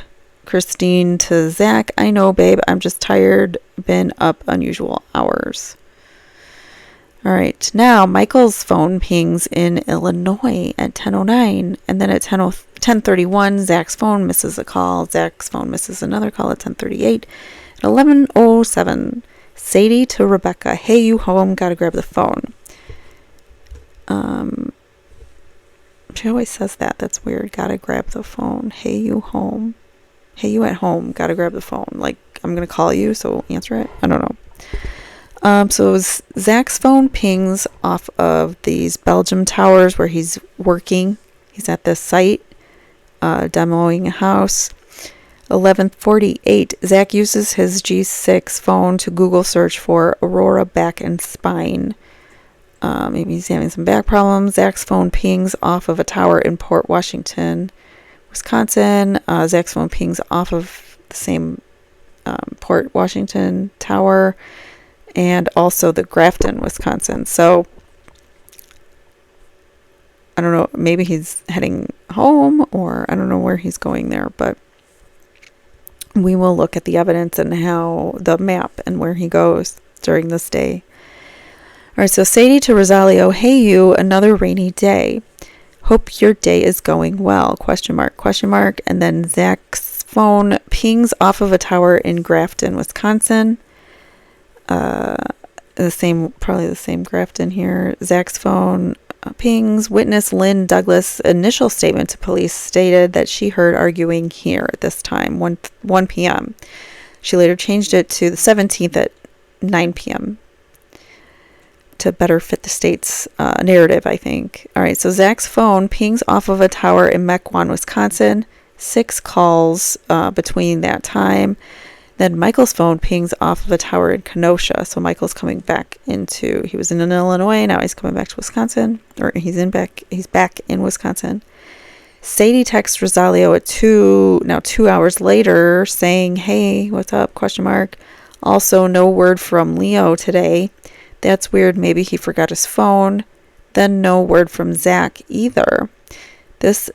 Christine to Zach, "I know, babe. I'm just tired. Been up unusual hours." All right. Now Michael's phone pings in Illinois at 10:09, and then at 10:31, Zach's phone misses a call. Zach's phone misses another call at 10:38. At 11:07, Sadie to Rebecca, "Hey, you home? Gotta grab the phone." She always says that. That's weird. Gotta grab the phone. Hey, you home? Hey, you at home? Gotta grab the phone. Like, I'm gonna call you, so answer it. I don't know. So Zach's phone pings off of these Belgium towers where he's working. He's at this site, demoing a house. 11:48, Zach uses his G6 phone to Google search for Aurora back and spine. Maybe he's having some back problems. Zach's phone pings off of a tower in Port Washington, Wisconsin. Zach's phone pings off of the same Port Washington tower, and also the Grafton, Wisconsin. So I don't know, maybe he's heading home, or I don't know where he's going there, but we will look at the evidence and how the map and where he goes during this day. All right, so Sadie to Rosalio, "Hey you, another rainy day. Hope your day is going well, question mark, question mark." And then Zach's phone pings off of a tower in Grafton, Wisconsin. Probably the same Grafton here. Zach's phone pings. Witness Lynn Douglas' initial statement to police stated that she heard arguing here at this time, 1 p.m. She later changed it to the 17th at 9 p.m. to better fit the state's narrative, I think. All right, so Zach's phone pings off of a tower in Mequon, Wisconsin. 6 calls between that time. Then Michael's phone pings off of a tower in Kenosha. So Michael's coming back he was in Illinois, now he's coming back to Wisconsin, or he's back in Wisconsin. Sadie texts Rosalio at 2 hours later, saying, "Hey, what's up, question mark. Also, no word from Leo today. That's weird, maybe he forgot his phone." Then no word from Zach either. That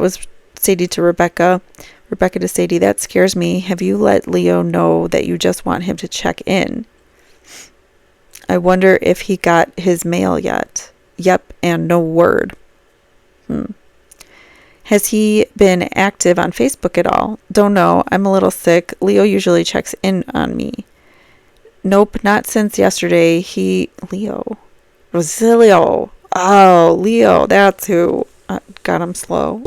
was Sadie to Rebecca. Rebecca to Sadie, "That scares me. Have you let Leo know that you just want him to check in? I wonder if he got his mail yet." Yep, and no word. Has he been active on Facebook at all? Don't know. I'm a little sick. Leo usually checks in on me. Nope, not since yesterday. Rosalio. Oh, Leo, that's who. God, I'm slow.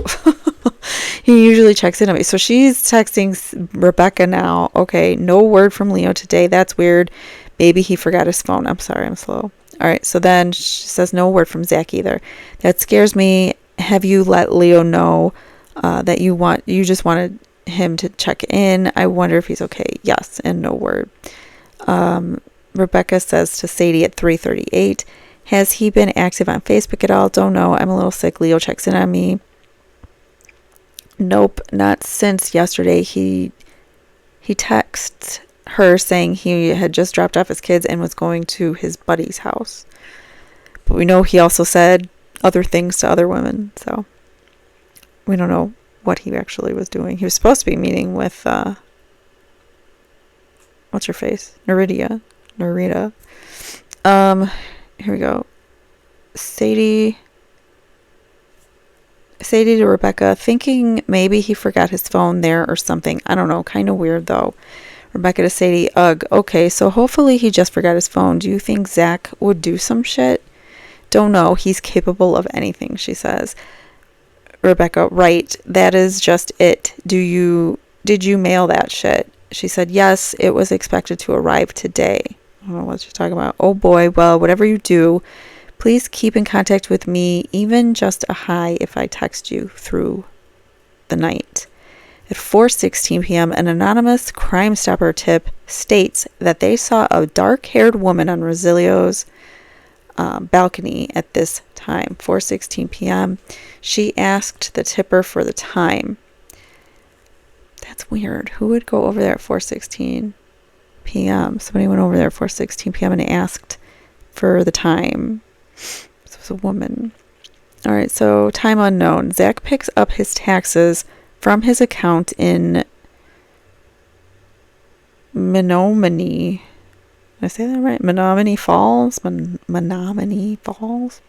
He usually checks in on me. So she's texting Rebecca now. Okay, no word from Leo today. That's weird. Maybe he forgot his phone. I'm sorry, I'm slow. All right, so then she says no word from Zach either. That scares me. Have you let Leo know that you just wanted him to check in? I wonder if he's okay. Yes, and no word. Rebecca says to Sadie at 3:38, has he been active on Facebook at all? Don't know. I'm a little sick. Leo checks in on me. Nope, not since yesterday. He texts her saying he had just dropped off his kids and was going to his buddy's house. But we know he also said other things to other women, so we don't know what he actually was doing. He was supposed to be meeting with what's her face? Narita. Here we go. Sadie to Rebecca, thinking maybe he forgot his phone there or something. I don't know. Kind of weird though. Rebecca to Sadie, ugh. Okay, so hopefully he just forgot his phone. Do you think Zach would do some shit? Don't know. He's capable of anything, she says. Rebecca, right. That is just it. Did you mail that shit? She said, yes, it was expected to arrive today. I don't know what she's talking about. Oh boy, well, whatever you do, please keep in contact with me, even just a hi if I text you through the night. At 4:16 p.m., an anonymous Crime Stopper tip states that they saw a dark-haired woman on Rosalio's balcony at this time, 4:16 p.m. She asked the tipper for the time. That's weird. Who would go over there at 4:16 p.m.? Somebody went over there at 4:16 p.m. and asked for the time. This was a woman. All right, so time unknown. Zach picks up his taxes from his account in Menominee. Did I say that right? Menominee Falls? Menominee Falls?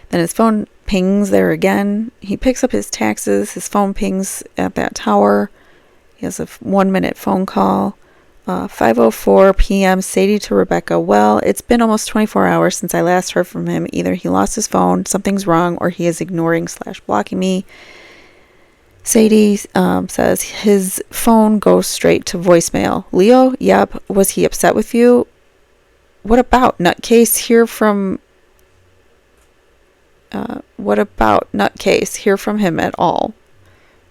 Then his phone pings there again. He picks up his taxes. His phone pings at that tower. He has a 1-minute phone call. 5:04 p.m. Sadie to Rebecca. Well, it's been almost 24 hours since I last heard from him. Either he lost his phone, something's wrong, or he is ignoring/blocking me. Sadie says his phone goes straight to voicemail. Leo, yep. Was he upset with you? What about nutcase? Hear from him at all?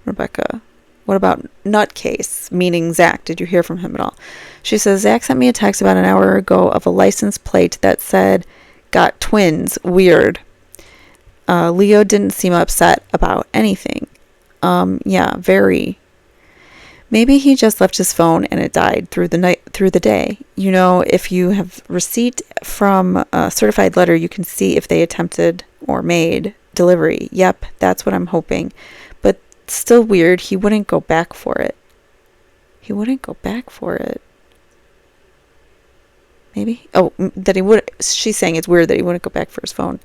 Rebecca, what about nutcase? Meaning Zach. Did you hear from him at all? She says, Zach sent me a text about an hour ago of a license plate that said, got twins. Weird. Leo didn't seem upset about anything. Yeah, very. Maybe he just left his phone and it died through the day. You know, if you have receipt from a certified letter, you can see if they attempted or made delivery. Yep, that's what I'm hoping. But still weird, he wouldn't go back for it. Maybe? Oh, that he would. She's saying it's weird that he wouldn't go back for his phone.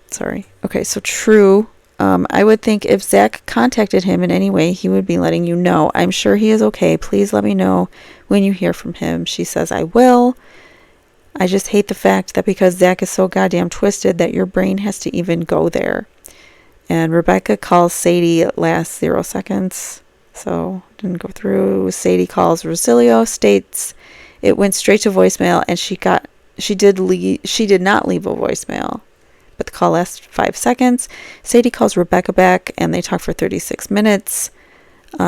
Sorry. Okay, so true. I would think if Zach contacted him in any way, he would be letting you know. I'm sure he is okay. Please let me know when you hear from him. She says, I will. I just hate the fact that because Zach is so goddamn twisted that your brain has to even go there. And Rebecca calls Sadie at last 0 seconds. So didn't go through. Sadie calls Rosalio, states it went straight to voicemail, and she did not leave a voicemail. But the call lasts 5 seconds. Sadie calls Rebecca back, and they talk for 36 minutes.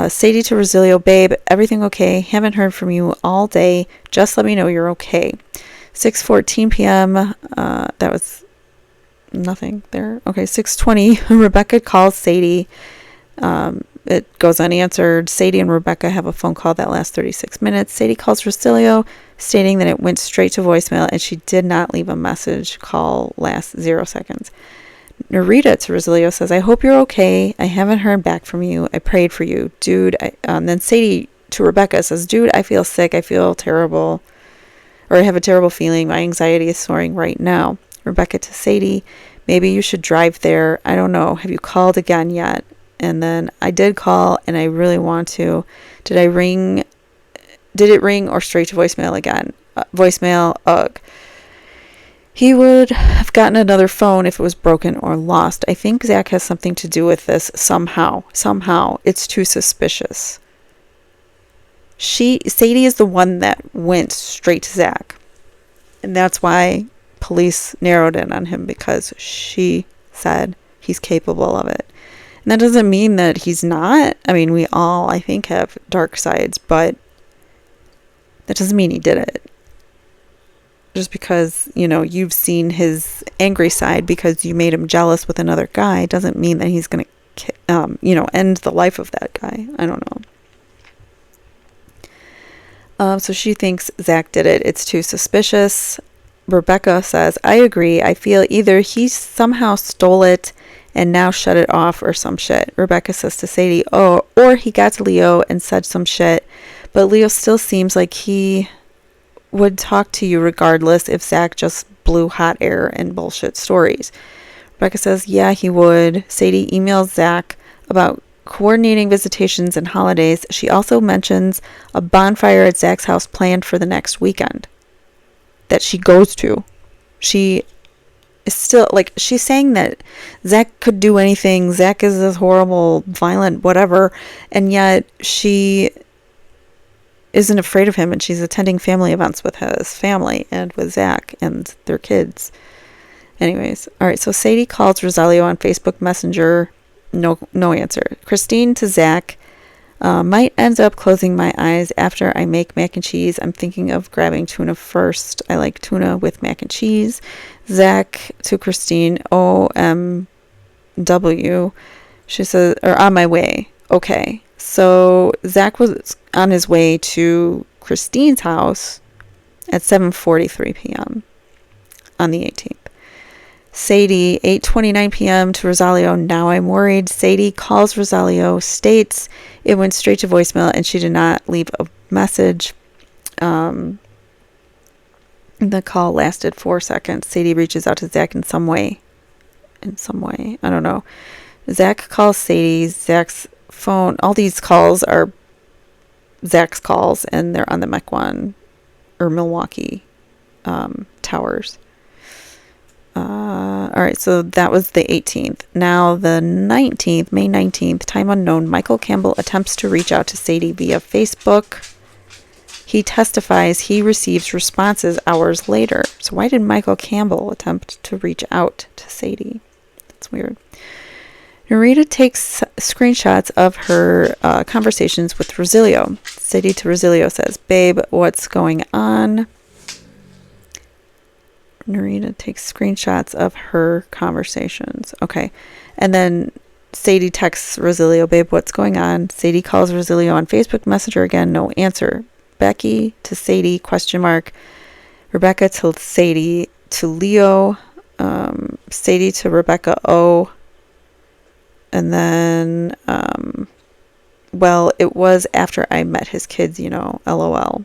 Sadie to Rosalio, babe, everything okay? Haven't heard from you all day. Just let me know you're okay. 6:14 p.m. That was nothing there. Okay, 6:20. Rebecca calls Sadie. It goes unanswered. Sadie and Rebecca have a phone call that lasts 36 minutes. Sadie calls Rosalio, stating that it went straight to voicemail and she did not leave a message. Call lasts 0 seconds. Narita to Rosalio says, I hope you're okay. I haven't heard back from you. I prayed for you. Dude, then Sadie to Rebecca says, dude, I feel sick. I feel terrible. Or I have a terrible feeling. My anxiety is soaring right now. Rebecca to Sadie, maybe you should drive there. I don't know. Have you called again yet? And then I did call and I really want to. Did it ring or straight to voicemail again? Voicemail, ugh. He would have gotten another phone if it was broken or lost. I think Zach has something to do with this somehow. It's too suspicious. Sadie is the one that went straight to Zach. And that's why police narrowed in on him, because she said he's capable of it. And that doesn't mean that he's not. I mean, we all, I think, have dark sides, but that doesn't mean he did it. Just because, you've seen his angry side because you made him jealous with another guy doesn't mean that he's going to, end the life of that guy. I don't know. So she thinks Zach did it. It's too suspicious. Rebecca says, I agree. I feel either he somehow stole it and now shut it off or some shit. Rebecca says to Sadie, or he got to Leo and said some shit, but Leo still seems like he would talk to you regardless if Zach just blew hot air and bullshit stories. Rebecca says, yeah, he would. Sadie emails Zach about coordinating visitations and holidays. She also mentions a bonfire at Zach's house planned for the next weekend that she goes to. She is still, she's saying that Zach could do anything. Zach is this horrible, violent, whatever, and yet she isn't afraid of him, and she's attending family events with his family and with Zach and their kids. Anyways, all right, so Sadie calls Rosalio on Facebook Messenger. No answer. Christine to Zach. Might end up closing my eyes after I make mac and cheese. I'm thinking of grabbing tuna first. I like tuna with mac and cheese. Zach to Christine, OMW. She says, or on my way. Okay. So Zach was on his way to Christine's house at 7:43 p.m. on the 18th. Sadie, 8:29 p.m. to Rosalio. Now I'm worried. Sadie calls Rosalio, states it went straight to voicemail and she did not leave a message. The call lasted 4 seconds. Sadie reaches out to Zach in some way. I don't know. Zach calls Sadie. Zach's phone. All these calls are Zach's calls, and they're on the Mequon or Milwaukee towers. All right, so that was the 18th. Now the 19th, May 19th, time unknown, Michael Campbell attempts to reach out to Sadie via Facebook. He testifies he receives responses hours later. So why did Michael Campbell attempt to reach out to Sadie? That's weird. Narita takes screenshots of her conversations with Rosalio. Sadie to Rosalio says, "Babe, what's going on?" Narita takes screenshots of her conversations. Okay. And then Sadie texts Rosalio, "Babe, what's going on?" Sadie calls Rosalio on Facebook Messenger again. No answer. Becky to Sadie, question mark. Rebecca to Sadie to Leo. Sadie to Rebecca O. And then, well, it was after I met his kids, LOL.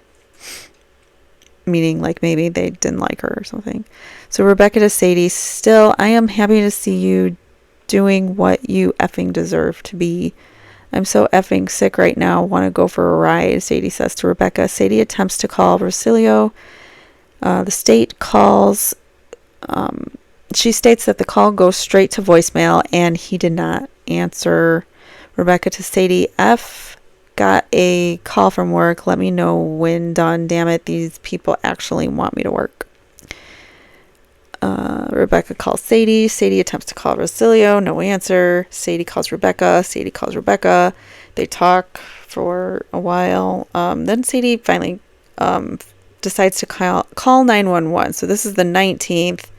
Meaning like maybe they didn't like her or something. So Rebecca to Sadie, still, I am happy to see you doing what you effing deserve to be. I'm so effing sick right now. Want to go for a ride, Sadie says to Rebecca. Sadie attempts to call Rosalio. The state calls. She states that the call goes straight to voicemail and he did not answer. Rebecca to Sadie, F. Got a call from work. Let me know when done. Damn it, these people actually want me to work. Rebecca calls Sadie. Sadie attempts to call Rosalio. No answer. Sadie calls Rebecca. Sadie calls Rebecca. They talk for a while. Then Sadie finally decides to call 911. So this is the 19th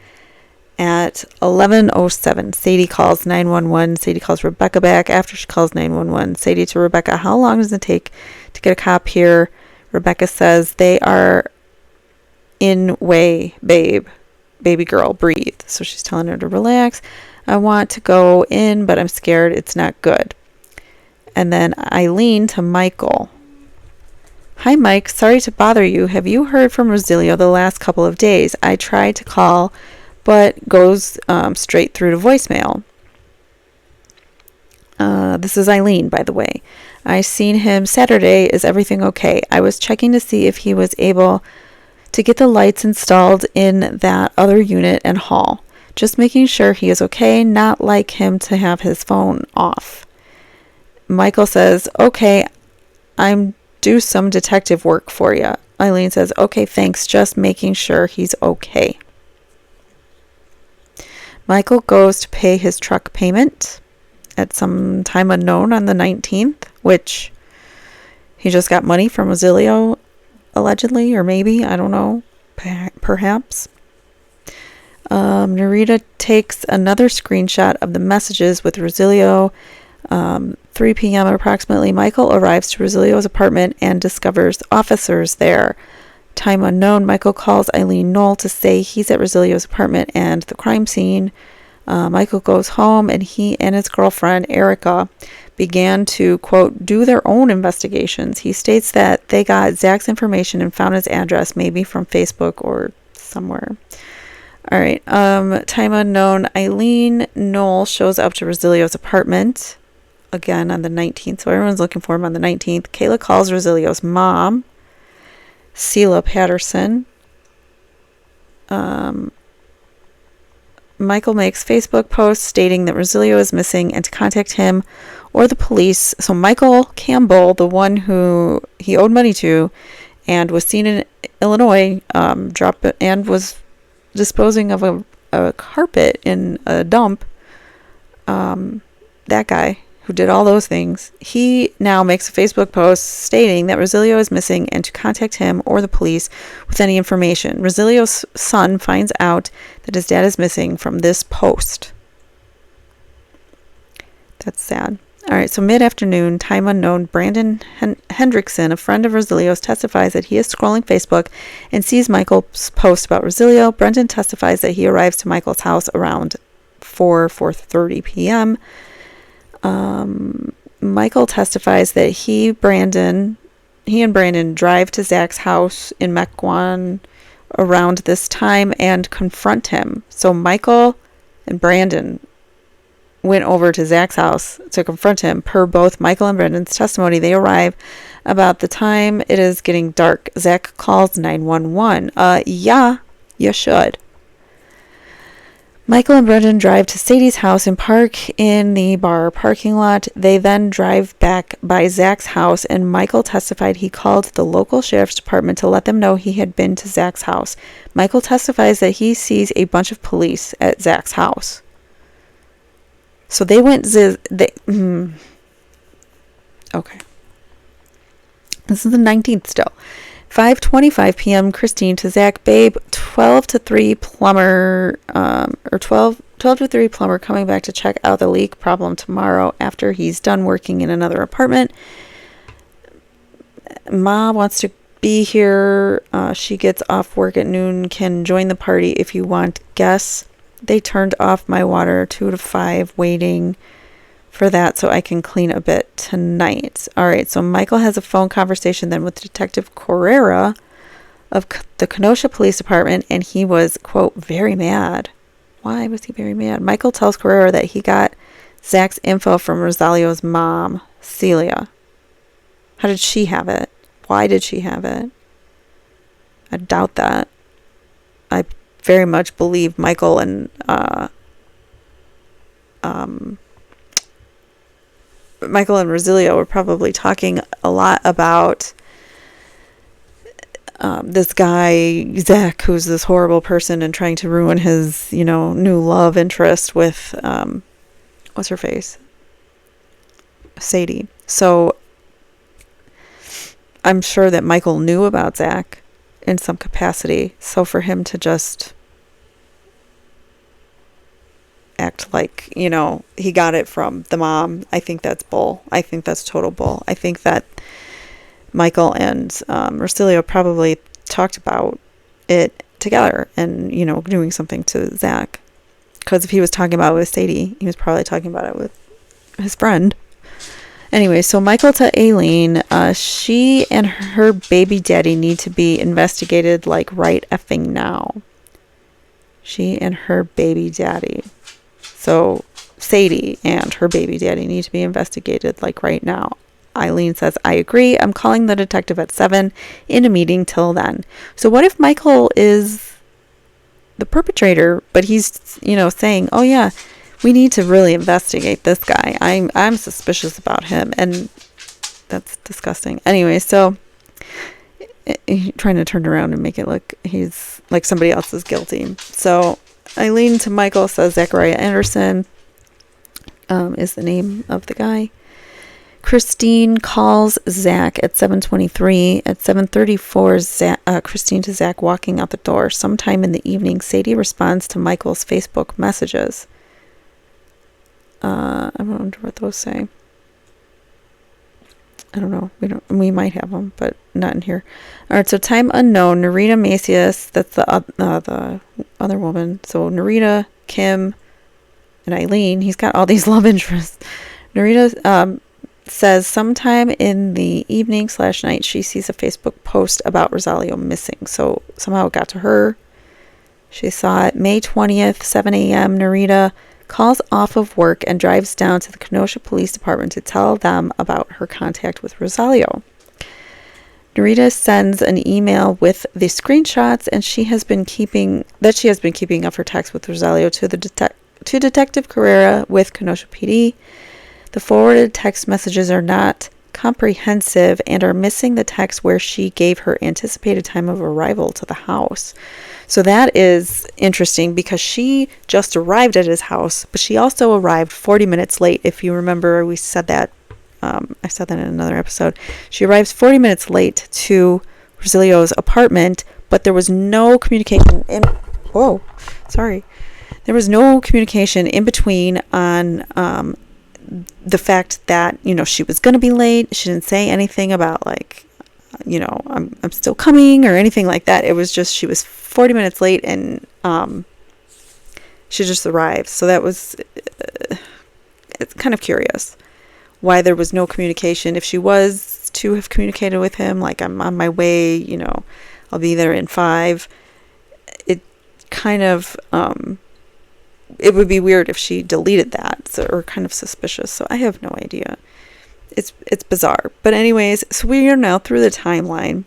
at 11:07. Sadie calls 911. Sadie calls Rebecca back after she calls 911. Sadie to Rebecca, how long does it take to get a cop here? Rebecca says, they are in way, babe. Baby girl, breathe. So she's telling her to relax. I want to go in, but I'm scared it's not good. And then Eileen to Michael. Hi, Mike. Sorry to bother you. Have you heard from Rosalio the last couple of days? I tried to call, but goes straight through to voicemail. This is Eileen, by the way. I seen him Saturday. Is everything okay? I was checking to see if he was able to get the lights installed in that other unit and hall. Just making sure he is okay, not like him to have his phone off. Michael says, okay, I'm do some detective work for you. Eileen says, okay, thanks, just making sure he's okay. Michael goes to pay his truck payment at some time unknown on the 19th, which he just got money from Rosalio, allegedly, or maybe, I don't know, perhaps. Narita takes another screenshot of the messages with Rosalio. 3 p.m. approximately, Michael arrives to Rosalio's apartment and discovers officers there. Time unknown, Michael calls Eileen Knoll to say he's at Rosalio's apartment and the crime scene. Michael goes home and he and his girlfriend, Erica, began to, quote, do their own investigations. He states that they got Zach's information and found his address, maybe from Facebook or somewhere. All right. Time unknown, Eileen Knoll shows up to Rosalio's apartment again on the 19th. So everyone's looking for him on the 19th. Kayla calls Rosalio's mom, Sheila Patterson. Michael makes Facebook posts stating that Rosalio is missing and to contact him or the police. So Michael Campbell, the one who he owed money to and was seen in Illinois, dropped it and was disposing of a carpet in a dump. That guy who did all those things, he now makes a Facebook post stating that Rosalio is missing and to contact him or the police with any information. Rosalio's son finds out that his dad is missing from this post. That's sad. All right, so mid-afternoon, time unknown, Brandon Hendrickson, a friend of Rosalio's, testifies that he is scrolling Facebook and sees Michael's post about Rosalio. Brendan testifies that he arrives to Michael's house around 4:30 p.m. Michael testifies that he and Brandon drive to Zach's house in Mequon around this time and confront him. So Michael and Brandon went over to Zach's house to confront him. Per both Michael and Brendan's testimony, they arrive about the time it is getting dark. Zach calls 911. Yeah, you should. Michael and Brendan drive to Sadie's house and park in the bar parking lot. They then drive back by Zach's house, and Michael testified he called the local sheriff's department to let them know he had been to Zach's house. Michael testifies that he sees a bunch of police at Zach's house. So they went... Okay. This is the 19th still. 5:25 p.m. Christine to Zach, babe, 12 to 3 plumber, 12 to 3 plumber coming back to check out the leak problem tomorrow after he's done working in another apartment. Ma wants to be here. She gets off work at noon. Can join the party if you want. Guess they turned off my water 2 to 5 waiting for that so I can clean a bit tonight. All right, so Michael has a phone conversation then with Detective Correra of the Kenosha Police Department, and he was, quote, very mad. Why was he very mad? Michael tells Correra that he got Zach's info from Rosalio's mom, Celia. How did she have it? Why did she have it? I doubt that. I very much believe Michael and Rosalio were probably talking a lot about this guy, Zach, who's this horrible person and trying to ruin his, new love interest with, what's her face? Sadie. So I'm sure that Michael knew about Zach in some capacity. So for him to just act like, he got it from the mom, I think that's bull. I think that's total bull. I think that Michael and Rosalio probably talked about it together and, doing something to Zach. Because if he was talking about it with Sadie, he was probably talking about it with his friend. Anyway, so Michael to Aileen, she and her baby daddy need to be investigated like right effing now. She and her baby daddy. So Sadie and her baby daddy need to be investigated like right now. Eileen says, I agree. I'm calling the detective at 7 in a meeting till then. So what if Michael is the perpetrator, but he's, saying, oh yeah, we need to really investigate this guy. I'm suspicious about him. And that's disgusting. Anyway, so trying to turn around and make it look he's like somebody else is guilty. So Eileen to Michael says Zachariah Anderson is the name of the guy. Christine calls Zach at 7:23. At 7:34, Christine to Zach walking out the door. Sometime in the evening, Sadie responds to Michael's Facebook messages. I wonder what those say. I don't know. We might have them, but not in here. All right. So time unknown. Narita Macias. That's the other woman. So Narita, Kim, and Eileen. He's got all these love interests. Narita says sometime in the evening / night she sees a Facebook post about Rosalio missing. So somehow it got to her. She saw it May 20th, 7 a.m. Narita calls off of work and drives down to the Kenosha Police Department to tell them about her contact with Rosalio. Narita sends an email with the screenshots and she has been keeping of her text with Rosalio to Detective Correra with Kenosha PD. The forwarded text messages are not comprehensive and are missing the text where she gave her anticipated time of arrival to the house. So that is interesting because she just arrived at his house, but she also arrived 40 minutes late. If you remember, we said that, I said that in another episode. She arrives 40 minutes late to Rosalio's apartment, but there was no communication in, there was no communication in between on the fact that, she was going to be late. She didn't say anything about like, I'm still coming or anything like that. It was just she was 40 minutes late and she just arrived. So that was it's kind of curious why there was no communication. If she was to have communicated with him, like, I'm on my way, I'll be there in 5. It kind of it would be weird if she deleted that, or kind of suspicious. So I have no idea. It's bizarre. But anyways, so we are now through the timeline.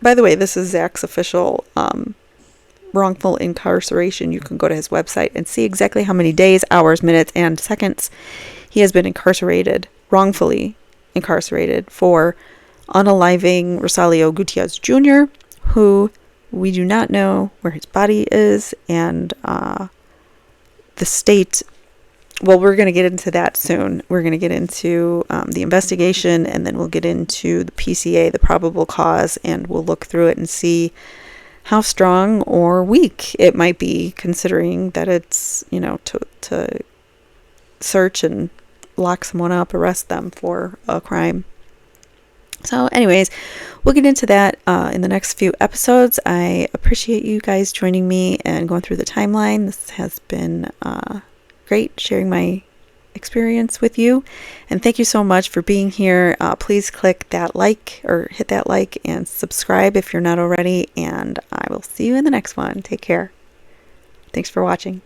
By the way, this is Zach's official wrongful incarceration. You can go to his website and see exactly how many days, hours, minutes, and seconds he has been incarcerated, wrongfully incarcerated, for unaliving Rosalio Gutierrez Jr., who we do not know where his body is, and the state. Well, we're going to get into that soon. We're going to get into the investigation, and then we'll get into the PCA, the probable cause, and we'll look through it and see how strong or weak it might be, considering that it's, to search and lock someone up, arrest them for a crime. So anyways, we'll get into that in the next few episodes. I appreciate you guys joining me and going through the timeline. This has been great sharing my experience with you, and thank you so much for being here. Please click that like, or hit that like, and subscribe if you're not already, and I will see you in the next one. Take care. Thanks for watching.